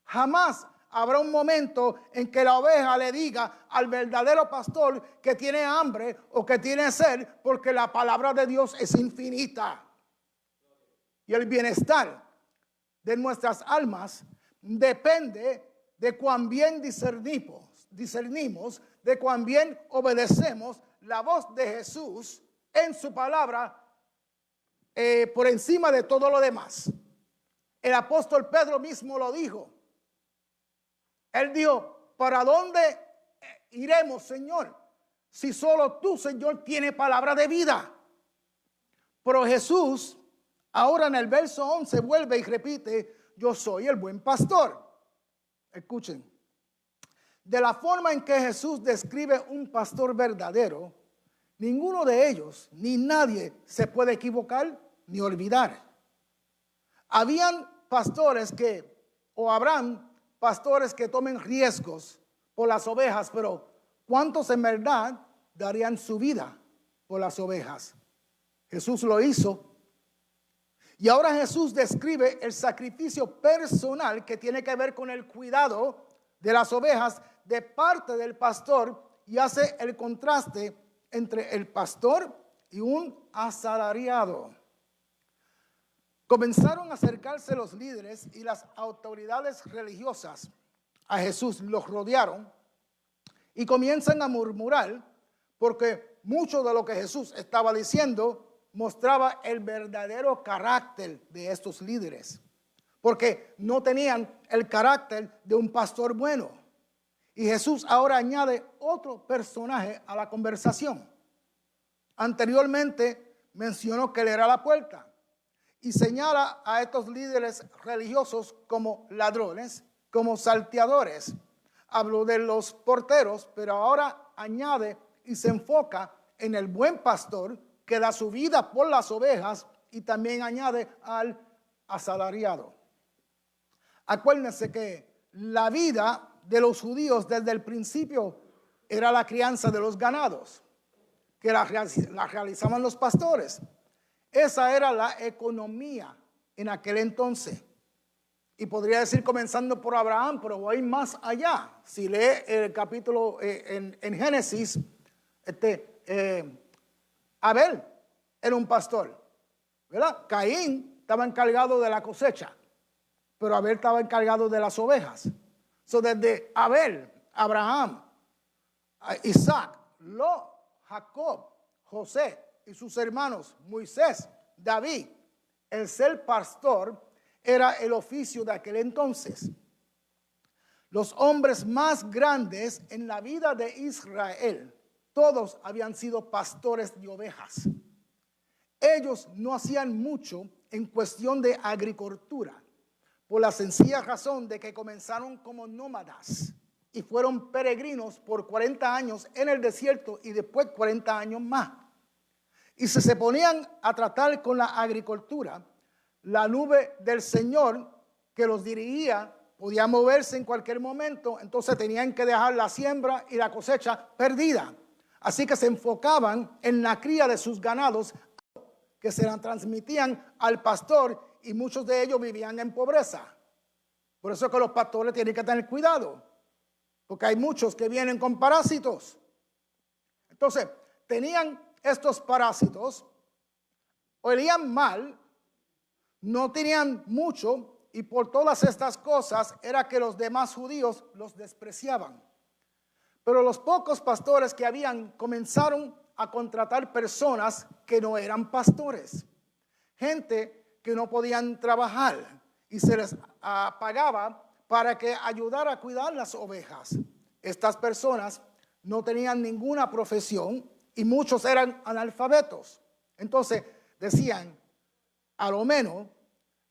Jamás habrá un momento en que la oveja le diga al verdadero pastor que tiene hambre o que tiene sed, porque la palabra de Dios es infinita. Y el bienestar de nuestras almas depende de cuán bien discernimos, de cuán bien obedecemos la voz de Jesús en su palabra por encima de todo lo demás. El apóstol Pedro mismo lo dijo. Él dijo, ¿para dónde iremos, Señor? Si solo tú, Señor, tienes palabra de vida. Pero Jesús, ahora en el verso 11, vuelve y repite, yo soy el buen pastor. Escuchen. De la forma en que Jesús describe un pastor verdadero, ninguno de ellos, ni nadie, se puede equivocar ni olvidar. Habían pastores habrán pastores que tomen riesgos por las ovejas, pero ¿cuántos en verdad darían su vida por las ovejas? Jesús lo hizo. Y ahora Jesús describe el sacrificio personal que tiene que ver con el cuidado de las ovejas de parte del pastor, y hace el contraste entre el pastor y un asalariado. Comenzaron a acercarse los líderes y las autoridades religiosas a Jesús, los rodearon y comienzan a murmurar porque mucho de lo que Jesús estaba diciendo mostraba el verdadero carácter de estos líderes, porque no tenían el carácter de un pastor bueno. Y Jesús ahora añade otro personaje a la conversación. Anteriormente mencionó que él era la puerta y señala a estos líderes religiosos como ladrones, como salteadores. Habló de los porteros, pero ahora añade y se enfoca en el buen pastor que da su vida por las ovejas, y también añade al asalariado. Acuérdense que la vida de los judíos desde el principio era la crianza de los ganados, que la realizaban los pastores. Esa era la economía en aquel entonces. Y podría decir comenzando por Abraham, pero voy más allá. Si lee el capítulo en Génesis, Abel era un pastor, ¿verdad? Caín estaba encargado de la cosecha, pero Abel estaba encargado de las ovejas. Desde Abel, Abraham, Isaac, Lot, Jacob, José y sus hermanos, Moisés, David, el ser pastor era el oficio de aquel entonces. Los hombres más grandes en la vida de Israel, todos habían sido pastores de ovejas. Ellos no hacían mucho en cuestión de agricultura, por la sencilla razón de que comenzaron como nómadas y fueron peregrinos por 40 años en el desierto y después 40 años más. Y si se ponían a tratar con la agricultura, la nube del Señor que los dirigía podía moverse en cualquier momento, entonces tenían que dejar la siembra y la cosecha perdida. Así que se enfocaban en la cría de sus ganados que se la transmitían al pastor y muchos de ellos vivían en pobreza. Por eso es que los pastores tienen que tener cuidado, porque hay muchos que vienen con parásitos. Entonces, tenían estos parásitos, olían mal, no tenían mucho, y por todas estas cosas era que los demás judíos los despreciaban. Pero los pocos pastores que habían comenzaron a contratar personas que no eran pastores, gente que no podían trabajar y se les pagaba para que ayudara a cuidar las ovejas. Estas personas no tenían ninguna profesión y muchos eran analfabetos. Entonces decían, a lo menos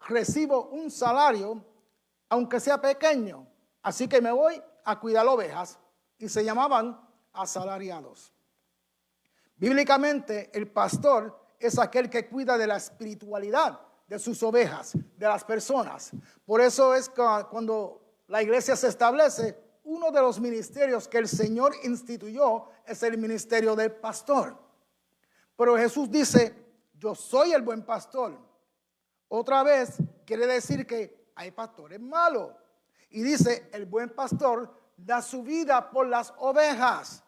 recibo un salario, aunque sea pequeño, así que me voy a cuidar ovejas, y se llamaban asalariados. Bíblicamente, el pastor es aquel que cuida de la espiritualidad de sus ovejas, de las personas. Por eso es que cuando la iglesia se establece, uno de los ministerios que el Señor instituyó es el ministerio del pastor. Pero Jesús dice, yo soy el buen pastor. Otra vez quiere decir que hay pastores malos. Y dice, el buen pastor da su vida por las ovejas.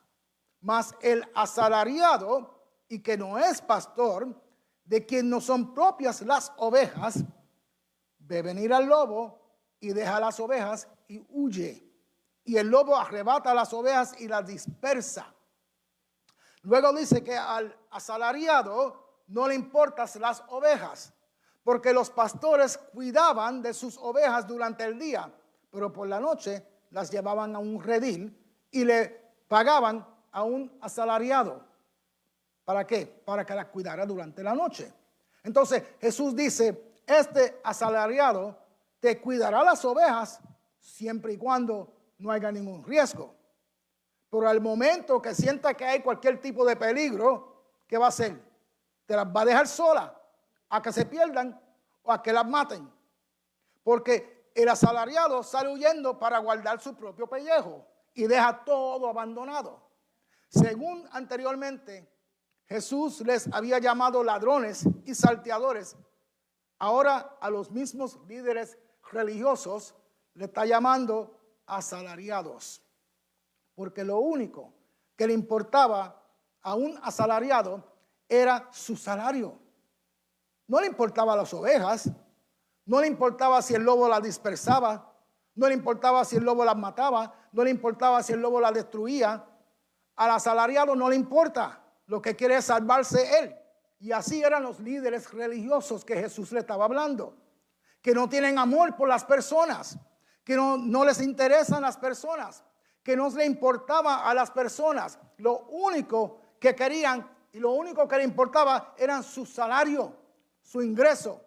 Mas el asalariado, y que no es pastor, de quien no son propias las ovejas, ve venir al lobo y deja las ovejas y huye. Y el lobo arrebata las ovejas y las dispersa. Luego dice que al asalariado no le importan las ovejas, porque los pastores cuidaban de sus ovejas durante el día, pero por la noche las llevaban a un redil y le pagaban a un asalariado. ¿Para qué? Para que las cuidara durante la noche. Entonces Jesús dice, este asalariado te cuidará las ovejas siempre y cuando no haya ningún riesgo. Pero al momento que sienta que hay cualquier tipo de peligro, ¿qué va a hacer? Te las va a dejar sola a que se pierdan o a que las maten. Porque el asalariado sale huyendo para guardar su propio pellejo y deja todo abandonado. Según anteriormente, Jesús les había llamado ladrones y salteadores. Ahora a los mismos líderes religiosos le está llamando asalariados. Porque lo único que le importaba a un asalariado era su salario. No le importaba las ovejas, no le importaba si el lobo las dispersaba, no le importaba si el lobo las mataba, no le importaba si el lobo las destruía. Al asalariado no le importa, lo que quiere es salvarse él. Y así eran los líderes religiosos que Jesús le estaba hablando, que no tienen amor por las personas, que no les interesan las personas, que no le importaba a las personas. Lo único que querían y lo único que le importaba eran su salario, su ingreso,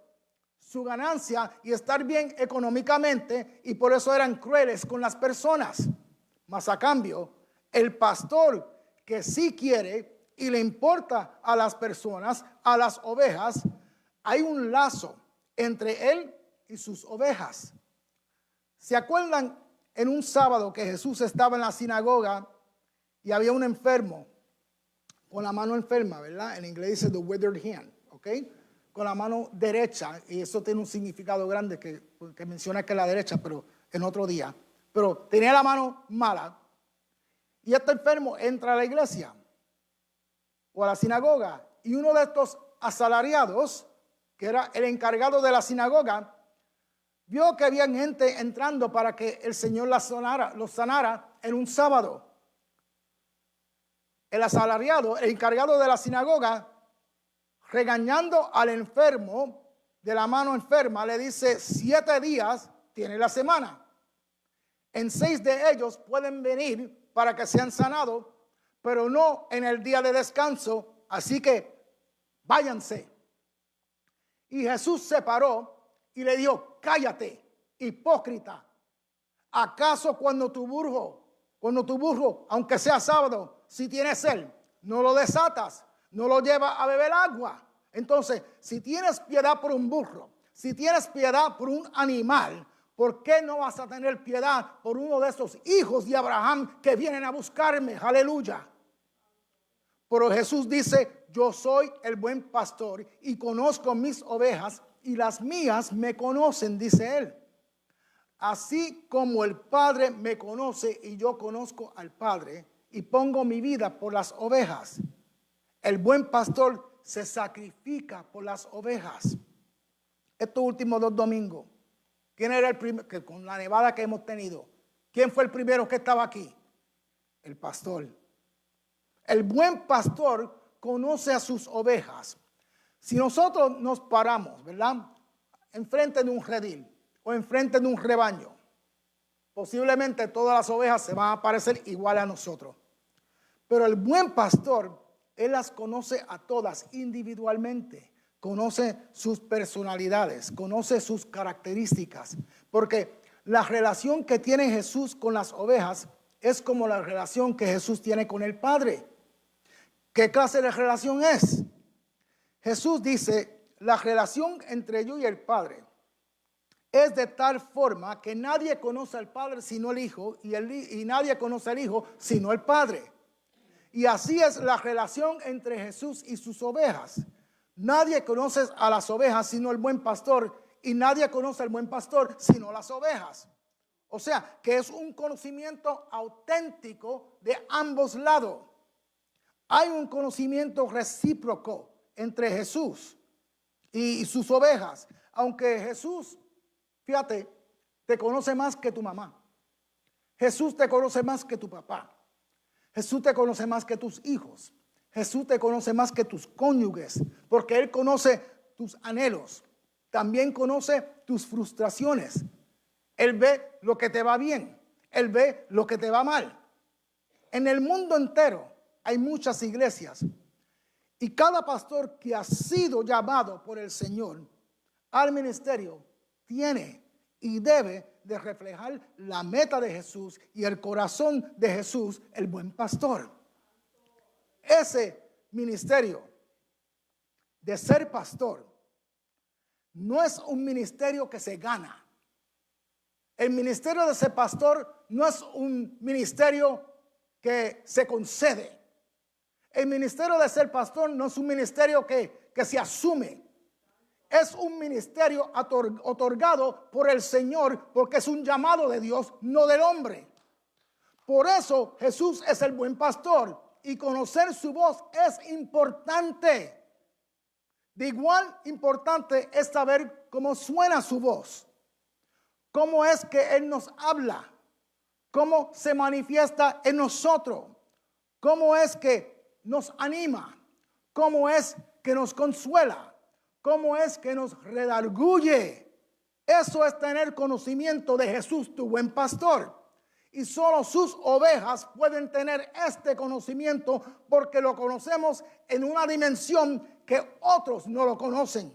su ganancia y estar bien económicamente, y por eso eran crueles con las personas. Mas a cambio, el pastor que sí quiere y le importa a las personas, a las ovejas, hay un lazo entre él y sus ovejas. ¿Se acuerdan en un sábado que Jesús estaba en la sinagoga y había un enfermo con la mano enferma, ¿verdad? En inglés dice the withered hand, ¿ok? Con la mano derecha, y eso tiene un significado grande que menciona que es la derecha, pero en otro día. Pero tenía la mano mala, y este enfermo entra a la iglesia o a la sinagoga, y uno de estos asalariados, que era el encargado de la sinagoga, vio que había gente entrando para que el Señor los sanara en un sábado. El asalariado, el encargado de la sinagoga, regañando al enfermo de la mano enferma, le dice: 7 días tiene la semana. En 6 de ellos pueden venir para que sean sanados, pero no en el día de descanso, así que váyanse. Y Jesús se paró y le dijo: cállate, hipócrita. ¿Acaso cuando tu burro, aunque sea sábado, si tienes sed, no lo desatas, no lo llevas a beber agua? Entonces, si tienes piedad por un burro, si tienes piedad por un animal, ¿por qué no vas a tener piedad por uno de esos hijos de Abraham que vienen a buscarme? Aleluya. Pero Jesús dice, yo soy el buen pastor y conozco mis ovejas y las mías me conocen, dice él. Así como el Padre me conoce y yo conozco al Padre y pongo mi vida por las ovejas. El buen pastor se sacrifica por las ovejas. Estos últimos 2 domingos, ¿quién era el primero? Que con la nevada que hemos tenido, ¿quién fue el primero que estaba aquí? El pastor. El buen pastor conoce a sus ovejas. Si nosotros nos paramos, ¿verdad?, enfrente de un redil o enfrente de un rebaño, posiblemente todas las ovejas se van a parecer igual a nosotros. Pero el buen pastor, él las conoce a todas individualmente. Conoce sus personalidades, conoce sus características. Porque la relación que tiene Jesús con las ovejas es como la relación que Jesús tiene con el Padre. ¿Qué clase de relación es? Jesús dice, la relación entre yo y el Padre es de tal forma que nadie conoce al Padre sino el Hijo y nadie conoce al Hijo sino el Padre. Y así es la relación entre Jesús y sus ovejas. Nadie conoce a las ovejas sino el buen pastor y nadie conoce al buen pastor sino las ovejas. O sea, que es un conocimiento auténtico de ambos lados. Hay un conocimiento recíproco entre Jesús y sus ovejas. Aunque Jesús, fíjate, te conoce más que tu mamá. Jesús te conoce más que tu papá. Jesús te conoce más que tus hijos. Jesús te conoce más que tus cónyuges, porque Él conoce tus anhelos. También conoce tus frustraciones. Él ve lo que te va bien. Él ve lo que te va mal. En el mundo entero hay muchas iglesias. Y cada pastor que ha sido llamado por el Señor al ministerio tiene y debe de reflejar la meta de Jesús y el corazón de Jesús, el buen pastor. Ese ministerio de ser pastor no es un ministerio que se gana. El ministerio de ser pastor no es un ministerio que se concede. El ministerio de ser pastor no es un ministerio que se asume. Es un ministerio otorgado por el Señor porque es un llamado de Dios, no del hombre. Por eso Jesús es el buen pastor y conocer su voz es importante. De igual importante es saber cómo suena su voz, cómo es que Él nos habla, cómo se manifiesta en nosotros, cómo es que nos anima, cómo es que nos consuela, cómo es que nos redarguye. Eso es tener conocimiento de Jesús, tu buen pastor. Y solo sus ovejas pueden tener este conocimiento porque lo conocemos en una dimensión que otros no lo conocen.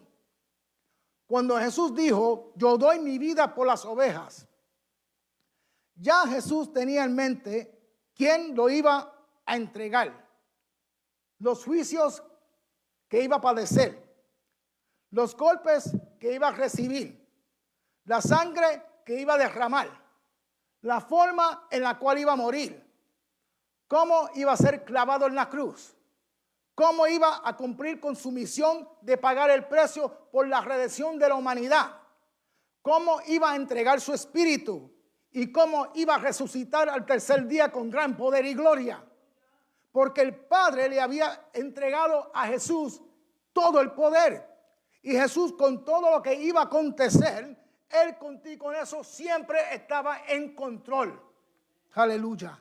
Cuando Jesús dijo, yo doy mi vida por las ovejas, ya Jesús tenía en mente quién lo iba a entregar, los juicios que iba a padecer, los golpes que iba a recibir, la sangre que iba a derramar, la forma en la cual iba a morir, cómo iba a ser clavado en la cruz, cómo iba a cumplir con su misión de pagar el precio por la redención de la humanidad, cómo iba a entregar su espíritu y cómo iba a resucitar al tercer día con gran poder y gloria. Porque el Padre le había entregado a Jesús todo el poder. Y Jesús, con todo lo que iba a acontecer, Él contigo con eso siempre estaba en control. Aleluya.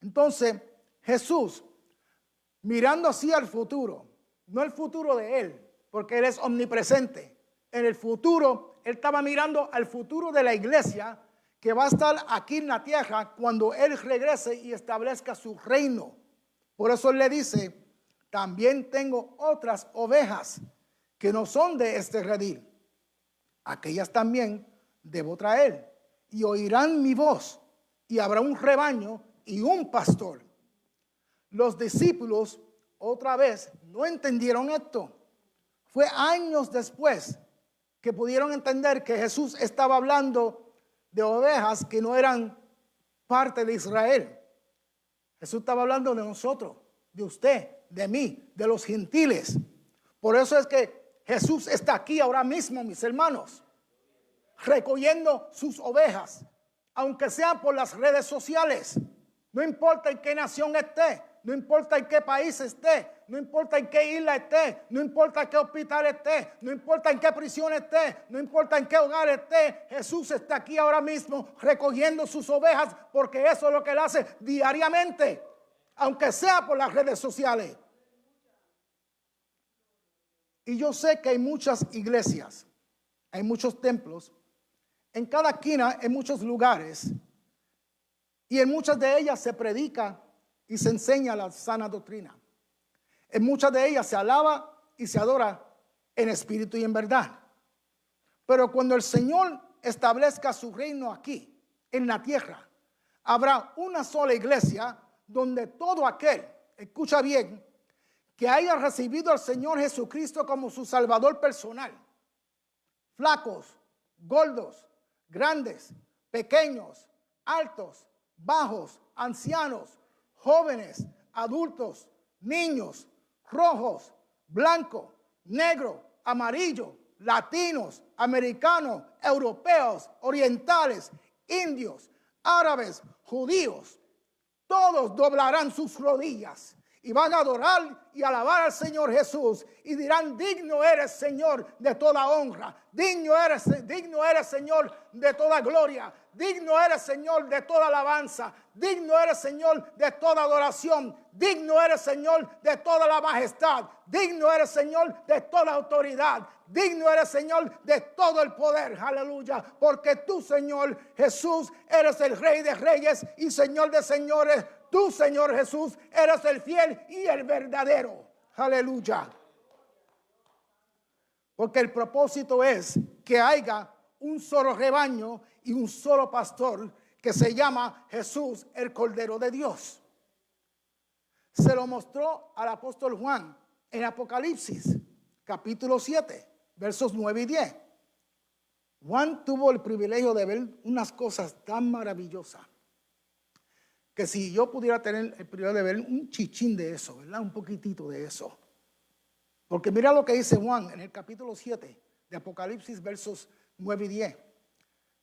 Entonces, Jesús, mirando así al futuro, no el futuro de Él, porque Él es omnipresente. En el futuro, Él estaba mirando al futuro de la iglesia que va a estar aquí en la tierra cuando Él regrese y establezca su reino. Por eso Él le dice, también tengo otras ovejas que no son de este redil. Aquellas también debo traer y oirán mi voz y habrá un rebaño y un pastor. Los discípulos otra vez no entendieron esto. Fue años después que pudieron entender que Jesús estaba hablando de ovejas que no eran parte de Israel. Jesús estaba hablando de nosotros, de usted, de mí, de los gentiles. Por eso es que Jesús está aquí ahora mismo, mis hermanos, recogiendo sus ovejas, aunque sea por las redes sociales. No importa en qué nación esté, no importa en qué país esté, no importa en qué isla esté, no importa en qué hospital esté, no importa en qué prisión esté, no importa en qué hogar esté, Jesús está aquí ahora mismo recogiendo sus ovejas, porque eso es lo que Él hace diariamente, aunque sea por las redes sociales. Y yo sé que hay muchas iglesias, hay muchos templos, en cada esquina, en muchos lugares, y en muchas de ellas se predica y se enseña la sana doctrina. En muchas de ellas se alaba y se adora en espíritu y en verdad. Pero cuando el Señor establezca su reino aquí, en la tierra, habrá una sola iglesia donde todo aquel, escucha bien, que haya recibido al Señor Jesucristo como su Salvador personal, flacos, gordos, grandes, pequeños, altos, bajos, ancianos, jóvenes, adultos, niños, rojos, blancos, negros, amarillos, latinos, americanos, europeos, orientales, indios, árabes, judíos, todos doblarán sus rodillas y van a adorar y alabar al Señor Jesús y dirán: digno eres, Señor, de toda honra, digno eres, Señor, de toda gloria, digno eres, Señor, de toda alabanza, digno eres, Señor, de toda adoración, digno eres, Señor, de toda la majestad, digno eres, Señor, de toda autoridad, digno eres, Señor, de todo el poder. Aleluya, porque tú, Señor Jesús, eres el Rey de reyes y Señor de señores. Tú, Señor Jesús, eres el fiel y el verdadero. Aleluya. Porque el propósito es que haya un solo rebaño y un solo pastor que se llama Jesús, el Cordero de Dios. Se lo mostró al apóstol Juan en Apocalipsis, capítulo 7, versos 9 y 10. Juan tuvo el privilegio de ver unas cosas tan maravillosas que si yo pudiera tener el privilegio de ver un chichín de eso, ¿verdad? Un poquitito de eso. Porque mira lo que dice Juan en el capítulo 7 de Apocalipsis, versos 9 y 10.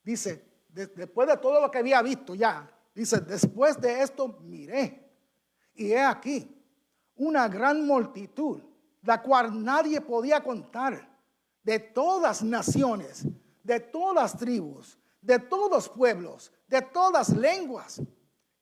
Dice, después de todo lo que había visto ya, dice: después de esto miré, y he aquí una gran multitud, la cual nadie podía contar, de todas naciones, de todas tribus, de todos pueblos, de todas lenguas,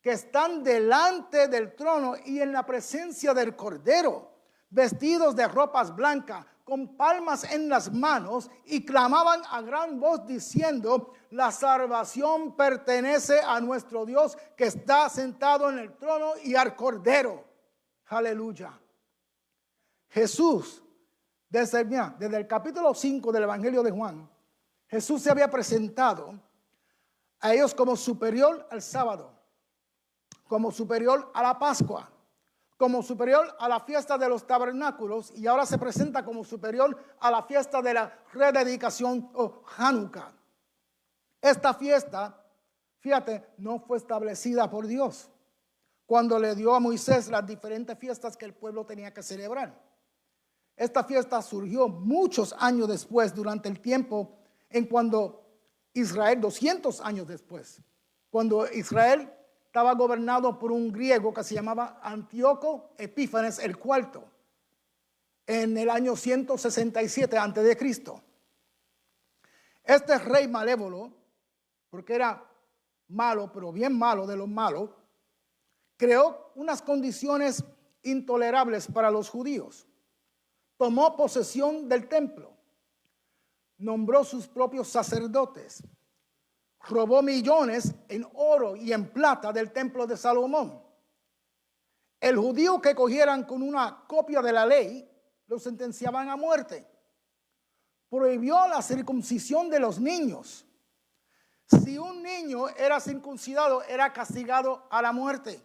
que están delante del trono y en la presencia del Cordero, vestidos de ropas blancas, con palmas en las manos, y clamaban a gran voz diciendo: la salvación pertenece a nuestro Dios, que está sentado en el trono, y al Cordero. Aleluya. Jesús, desde el capítulo 5 del Evangelio de Juan, Jesús se había presentado a ellos como superior al sábado, como superior a la Pascua, como superior a la fiesta de los tabernáculos, y ahora se presenta como superior a la fiesta de la rededicación o Hanukkah. Esta fiesta, fíjate, no fue establecida por Dios cuando le dio a Moisés las diferentes fiestas que el pueblo tenía que celebrar. Esta fiesta surgió muchos años después, durante el tiempo en cuando Israel, 200 años después, cuando Israel estaba gobernado por un griego que se llamaba Antíoco Epífanes el IV, en el año 167 a.C. Este rey malévolo, porque era malo, pero bien malo de los malos, creó unas condiciones intolerables para los judíos. Tomó posesión del templo, nombró sus propios sacerdotes, robó millones en oro y en plata del templo de Salomón. El judío que cogieran con una copia de la ley, lo sentenciaban a muerte. Prohibió la circuncisión de los niños. Si un niño era circuncidado, era castigado a la muerte.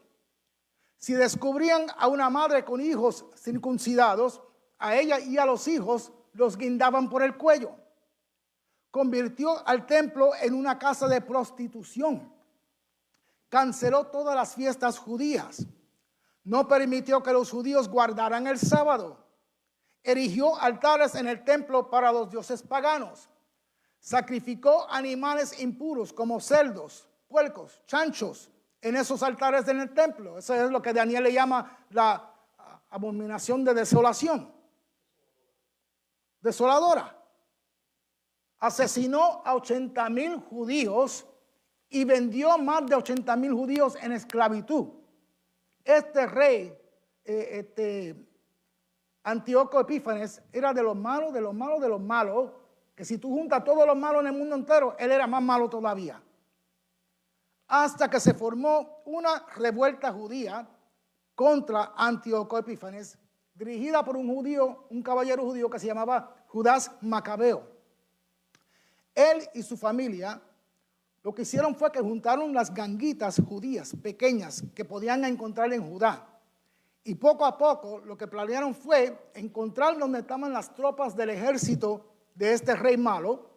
Si descubrían a una madre con hijos circuncidados, a ella y a los hijos los guindaban por el cuello. convirtió al templo en una casa de prostitución. Canceló todas las fiestas judías. No permitió que los judíos guardaran el sábado. Erigió altares en el templo para los dioses paganos. Sacrificó animales impuros como cerdos, puercos, chanchos en esos altares en el templo. Eso es lo que Daniel le llama la abominación de desolación. Desoladora. Asesinó a 80,000 judíos y vendió más de 80,000 judíos en esclavitud. Este rey, Antíoco Epífanes, era de los malos, de los malos, de los malos, que si tú juntas todos los malos en el mundo entero, él era más malo todavía. Hasta que se formó una revuelta judía contra Antíoco Epífanes, dirigida por un judío, un caballero judío que se llamaba Judas Macabeo. Él y su familia lo que hicieron fue que juntaron las ganguitas judías pequeñas que podían encontrar en Judá. Y poco a poco lo que planearon fue encontrar donde estaban las tropas del ejército de este rey malo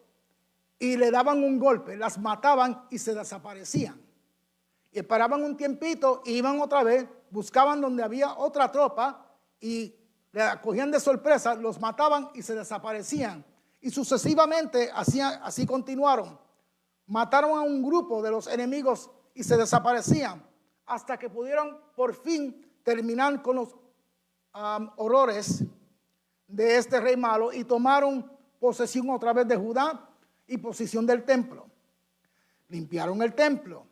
y le daban un golpe, las mataban y se desaparecían. Y esperaban un tiempito y iban otra vez, buscaban donde había otra tropa y le cogían de sorpresa, los mataban y se desaparecían. Y sucesivamente así continuaron. Mataron a un grupo de los enemigos y se desaparecían hasta que pudieron por fin terminar con los horrores de este rey malo y tomaron posesión otra vez de Judá y posesión del templo. Limpiaron el templo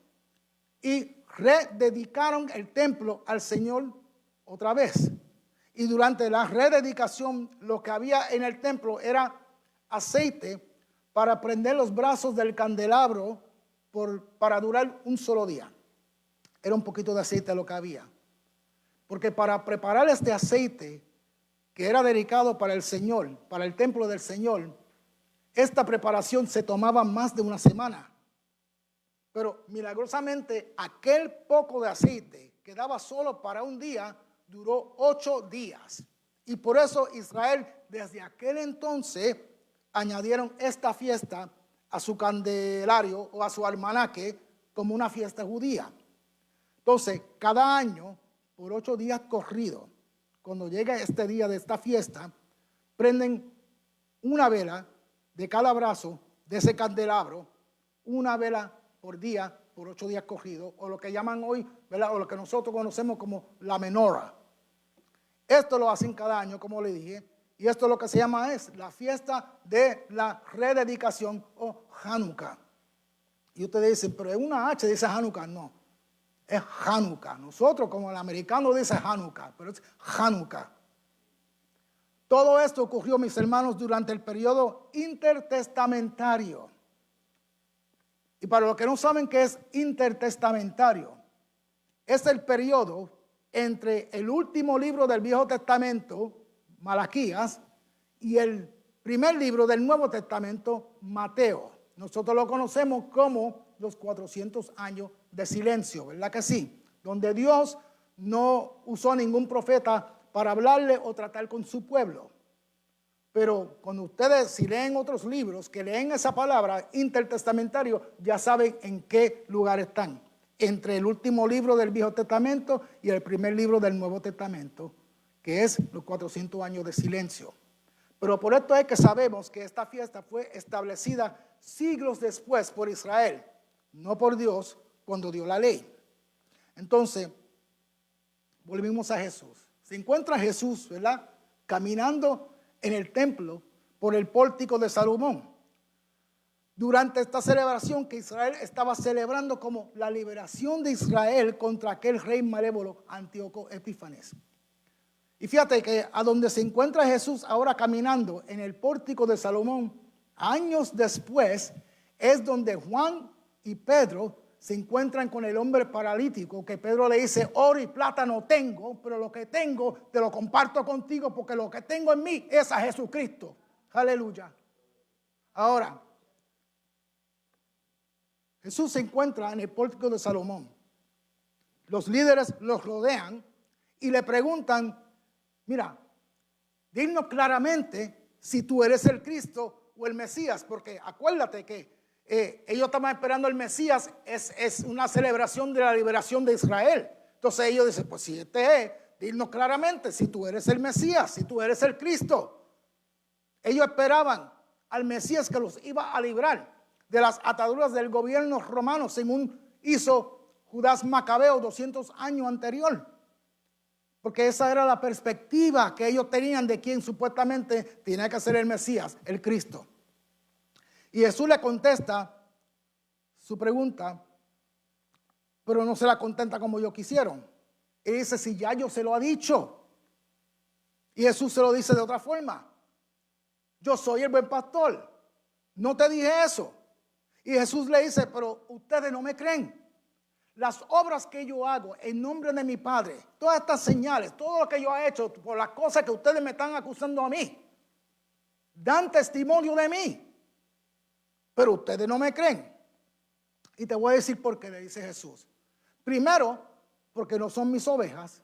y rededicaron el templo al Señor otra vez. Y durante la rededicación lo que había en el templo era aceite para prender los brazos del candelabro para durar un solo día. Era un poquito de aceite lo que había. Porque para preparar este aceite que era dedicado para el Señor, para el templo del Señor, esta preparación se tomaba más de una semana. Pero milagrosamente aquel poco de aceite que daba solo para un día duró 8 días. Y por eso Israel desde aquel entonces añadieron esta fiesta a su candelario o a su almanaque como una fiesta judía. Entonces, cada año, por 8 días corridos, cuando llega este día de esta fiesta, prenden una vela de cada brazo de ese candelabro, una vela por día, por 8 días corridos, o lo que llaman hoy, ¿verdad? O lo que nosotros conocemos como la menorá. Esto lo hacen cada año, como le dije. Y esto lo que se llama es la fiesta de la rededicación o Hanukkah. Y ustedes dicen, pero es una H, dice Hanukkah. No, es Hanukkah. Nosotros como el americano dice Hanukkah, pero es Hanukkah. Todo esto ocurrió, mis hermanos, durante el periodo intertestamentario. Y para los que no saben qué es intertestamentario, es el periodo entre el último libro del Viejo Testamento, Malaquías, y el primer libro del Nuevo Testamento, Mateo. Nosotros lo conocemos como los 400 años de silencio, ¿verdad que sí? Donde Dios no usó ningún profeta para hablarle o tratar con su pueblo. Pero cuando ustedes, si leen otros libros que leen esa palabra intertestamentario, ya saben en qué lugar están. Entre el último libro del Viejo Testamento y el primer libro del Nuevo Testamento, que es los 400 años de silencio. Pero por esto es que sabemos que esta fiesta fue establecida siglos después por Israel, no por Dios cuando dio la ley. Entonces, volvimos a Jesús. Se encuentra Jesús, ¿verdad? Caminando en el templo por el pórtico de Salomón. Durante esta celebración que Israel estaba celebrando como la liberación de Israel contra aquel rey malévolo, Antíoco Epífanes. Y fíjate que a donde se encuentra Jesús ahora caminando en el pórtico de Salomón, años después, es donde Juan y Pedro se encuentran con el hombre paralítico, que Pedro le dice, oro y plata no tengo, pero lo que tengo te lo comparto contigo, porque lo que tengo en mí es a Jesucristo. Aleluya. Ahora, Jesús se encuentra en el pórtico de Salomón. Los líderes los rodean y le preguntan, mira, dinos claramente si tú eres el Cristo o el Mesías, porque acuérdate que ellos estaban esperando el Mesías, es una celebración de la liberación de Israel. Entonces ellos dicen, pues si este es, dinos claramente si tú eres el Mesías, si tú eres el Cristo. Ellos esperaban al Mesías que los iba a librar de las ataduras del gobierno romano, según hizo Judas Macabeo 200 años anterior. Porque esa era la perspectiva que ellos tenían de quien supuestamente tenía que ser el Mesías, el Cristo. Y Jesús le contesta su pregunta, pero no se la contesta como ellos quisieron. Y dice, si ya yo se lo ha dicho. Y Jesús se lo dice de otra forma. Yo soy el buen pastor. No te dije eso. Y Jesús le dice, pero ustedes no me creen. Las obras que yo hago en nombre de mi Padre, todas estas señales, todo lo que yo he hecho por las cosas que ustedes me están acusando a mí, dan testimonio de mí. Pero ustedes no me creen. Y te voy a decir por qué, le dice Jesús. Primero, porque no son mis ovejas.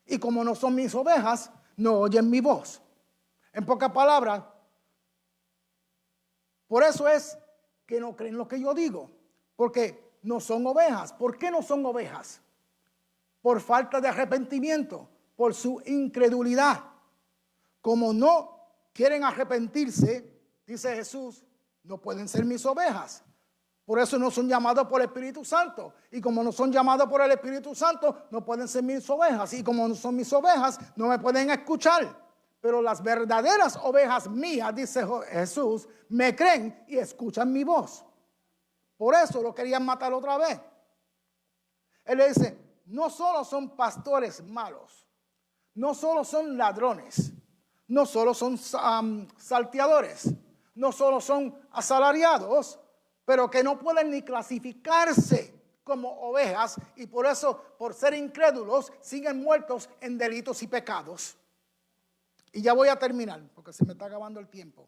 Y como no son mis ovejas, no oyen mi voz. En pocas palabras, por eso es que no creen lo que yo digo. Porque no son ovejas. ¿Por qué no son ovejas? Por falta de arrepentimiento, por su incredulidad. Como no quieren arrepentirse, dice Jesús, no pueden ser mis ovejas. Por eso no son llamados por el Espíritu Santo. Y como no son llamados por el Espíritu Santo, no pueden ser mis ovejas. Y como no son mis ovejas, no me pueden escuchar. Pero las verdaderas ovejas mías, dice Jesús, me creen y escuchan mi voz. Por eso lo querían matar otra vez. Él le dice, no solo son pastores malos, no solo son ladrones, no solo son salteadores, no solo son asalariados, pero que no pueden ni clasificarse como ovejas y por eso, por ser incrédulos, siguen muertos en delitos y pecados. Y ya voy a terminar, porque se me está acabando el tiempo.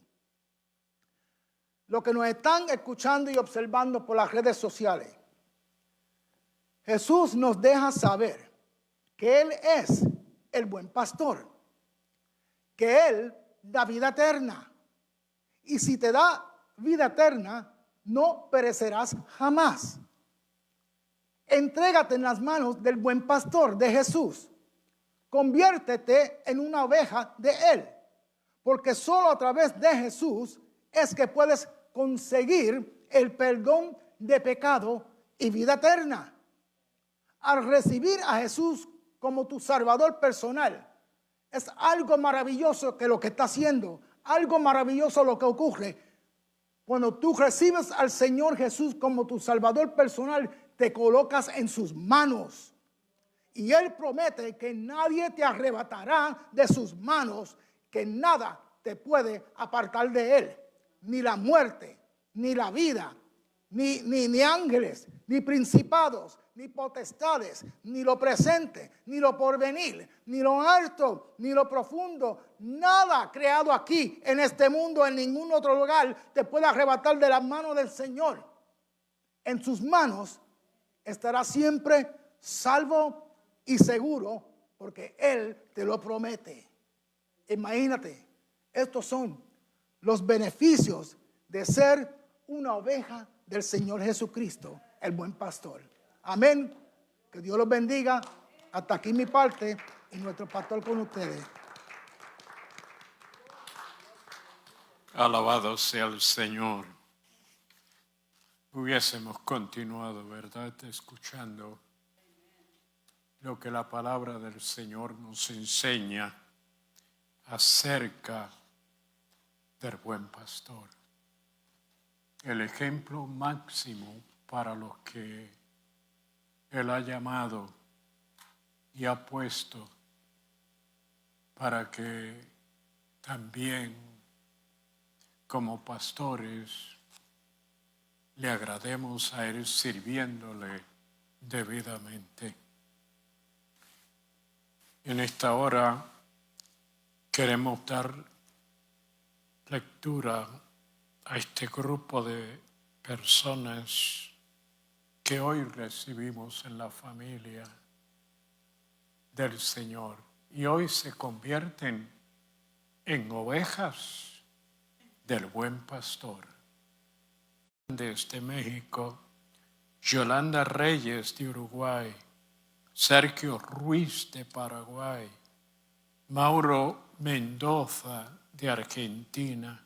Los que nos están escuchando y observando por las redes sociales, Jesús nos deja saber que Él es el buen pastor, que Él da vida eterna. Y si te da vida eterna, no perecerás jamás. Entrégate en las manos del buen pastor, de Jesús. Conviértete en una oveja de Él, porque solo a través de Jesús es que puedes conseguir el perdón de pecado y vida eterna. Al recibir a Jesús como tu Salvador personal, es algo maravilloso que lo que está haciendo, algo maravilloso lo que ocurre. Cuando tú recibes al Señor Jesús como tu Salvador personal, te colocas en sus manos. Y Él promete que nadie te arrebatará de sus manos, que nada te puede apartar de Él. Ni la muerte, ni la vida, ni ángeles, ni principados, ni potestades, ni lo presente, ni lo porvenir, ni lo alto, ni lo profundo. Nada creado aquí en este mundo, en ningún otro lugar, te puede arrebatar de las manos del Señor. En sus manos estará siempre salvo y seguro, porque Él te lo promete. Imagínate, estos son los beneficios de ser una oveja del Señor Jesucristo, el buen pastor. Amén. Que Dios los bendiga. Hasta aquí mi parte y nuestro pastor con ustedes. Alabado sea el Señor. Hubiésemos continuado, ¿verdad?, escuchando lo que la palabra del Señor nos enseña acerca del buen pastor. El ejemplo máximo para los que Él ha llamado y ha puesto para que también como pastores le agrademos a Él sirviéndole debidamente. En esta hora queremos dar lectura a este grupo de personas que hoy recibimos en la familia del Señor y hoy se convierten en ovejas del Buen Pastor. Desde México, Yolanda Reyes de Uruguay, Sergio Ruiz de Paraguay, Mauro Mendoza de Argentina,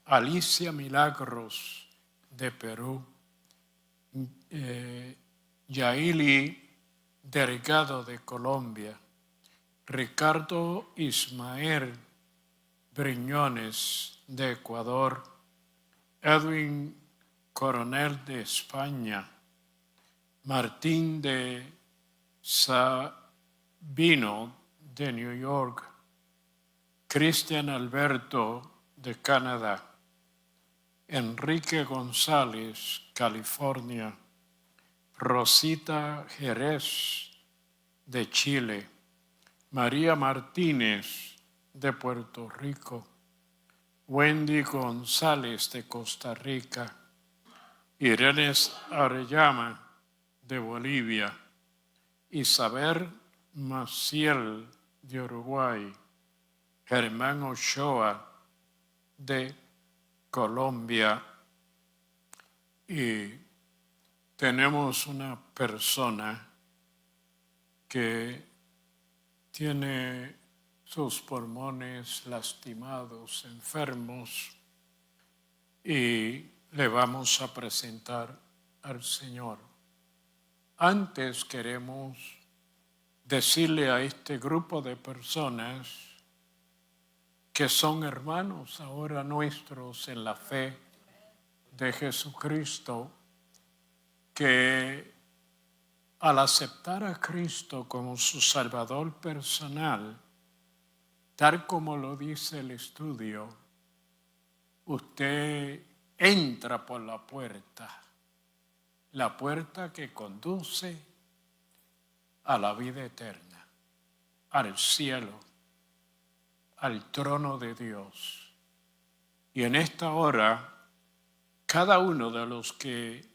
Alicia Milagros de Perú, Yaili Delgado de Colombia, Ricardo Ismael Briñones de Ecuador, Edwin Coronel de España, Martín de Sabino de New York, Cristian Alberto de Canadá, Enrique González, California, Rosita Jerez de Chile, María Martínez de Puerto Rico, Wendy González de Costa Rica, Irene Arellama de Bolivia, Isabel Maciel de Uruguay, Germán Ochoa de Colombia, y tenemos una persona que tiene sus pulmones lastimados, enfermos, y le vamos a presentar al Señor. Antes queremos decirle a este grupo de personas que son hermanos ahora nuestros en la fe de Jesucristo, que al aceptar a Cristo como su Salvador personal, tal como lo dice el estudio, usted entra por la puerta que conduce a la vida eterna, al cielo, al trono de Dios. Y en esta hora, cada uno de los que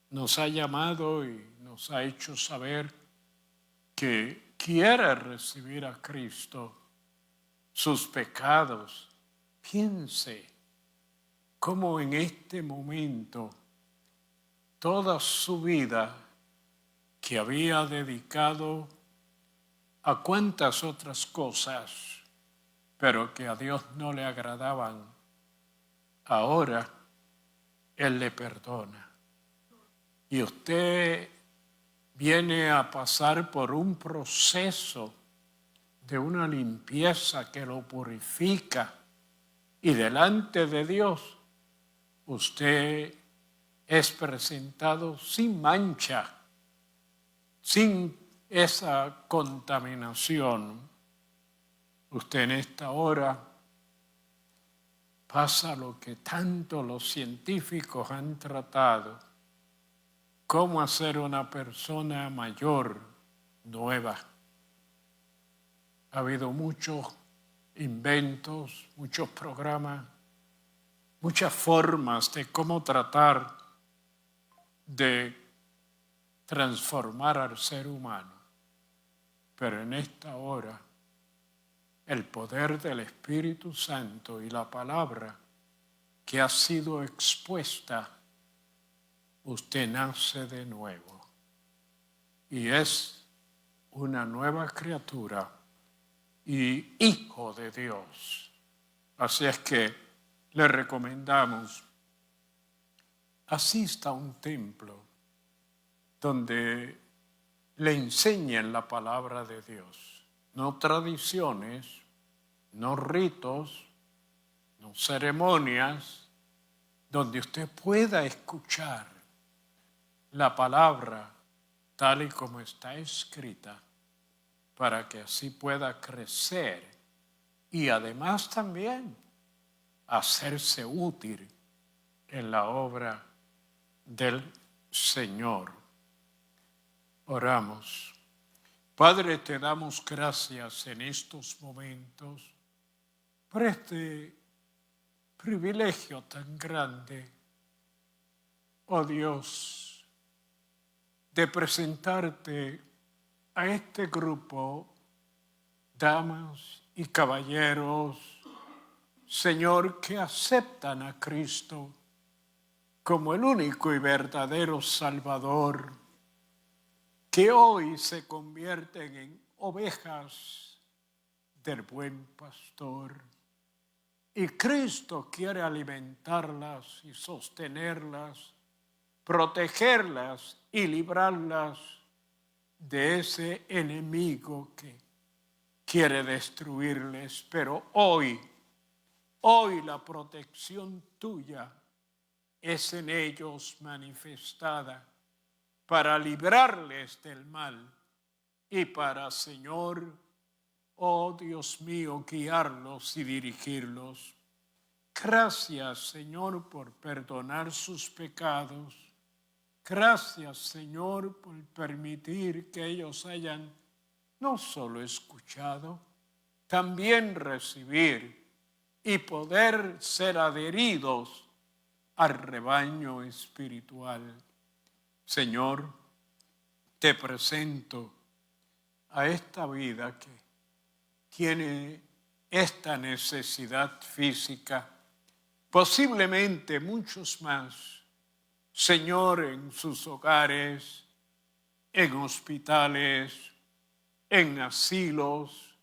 nos ha llamado y nos ha hecho saber que quiere recibir a Cristo, sus pecados, piense cómo en este momento toda su vida que había dedicado a cuantas otras cosas, pero que a Dios no le agradaban, ahora Él le perdona. Y usted viene a pasar por un proceso de una limpieza que lo purifica, y delante de Dios usted es presentado sin mancha, sin esa contaminación. Usted en esta hora pasa lo que tanto los científicos han tratado: cómo hacer una persona mayor, nueva. Ha habido muchos inventos, muchos programas, muchas formas de cómo tratar de transformar al ser humano. Pero en esta hora, el poder del Espíritu Santo y la palabra que ha sido expuesta, usted nace de nuevo y es una nueva criatura y hijo de Dios. Así es que le recomendamos: asista a un templo donde le enseñen la palabra de Dios. No tradiciones, no ritos, no ceremonias, donde usted pueda escuchar la palabra tal y como está escrita, para que así pueda crecer y además también hacerse útil en la obra del Señor. Oramos. Padre, te damos gracias en estos momentos por este privilegio tan grande, oh Dios, de presentarte a este grupo, damas y caballeros, Señor, que aceptan a Cristo como el único y verdadero Salvador, que hoy se convierten en ovejas del buen pastor. Y Cristo quiere alimentarlas y sostenerlas, protegerlas y librarlas de ese enemigo que quiere destruirles. Pero hoy la protección tuya es en ellos manifestada para librarles del mal y para, Señor, oh Dios mío, guiarlos y dirigirlos. Gracias, Señor, por perdonar sus pecados. Gracias, Señor, por permitir que ellos hayan no solo escuchado, también recibir y poder ser adheridos al rebaño espiritual. Señor, te presento a esta vida que tiene esta necesidad física, posiblemente muchos más, Señor, en sus hogares, en hospitales, en asilos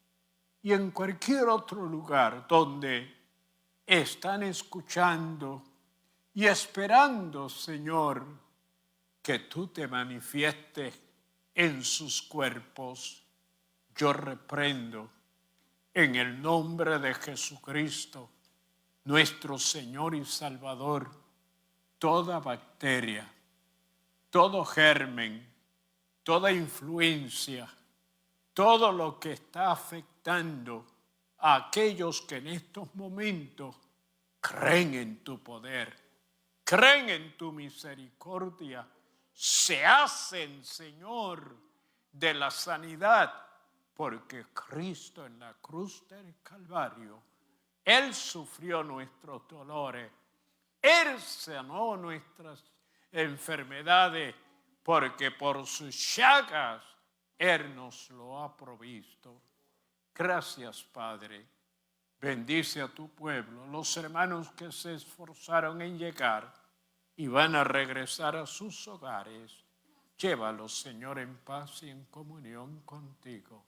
y en cualquier otro lugar donde están escuchando y esperando, Señor, que tú te manifiestes en sus cuerpos. Yo reprendo en el nombre de Jesucristo, nuestro Señor y Salvador, toda bacteria, todo germen, toda influencia, todo lo que está afectando a aquellos que en estos momentos creen en tu poder, creen en tu misericordia, se hacen, Señor, de la sanidad, porque Cristo en la cruz del Calvario, Él sufrió nuestros dolores, Él sanó nuestras enfermedades, porque por sus llagas Él nos lo ha provisto. Gracias, Padre. Bendice a tu pueblo, los hermanos que se esforzaron en llegar y van a regresar a sus hogares. Llévalos, Señor, en paz y en comunión contigo.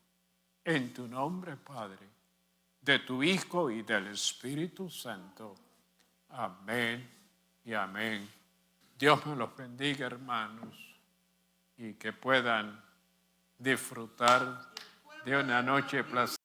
En tu nombre, Padre, de tu Hijo y del Espíritu Santo. Amén y amén. Dios me los bendiga, hermanos, y que puedan disfrutar de una noche placentera.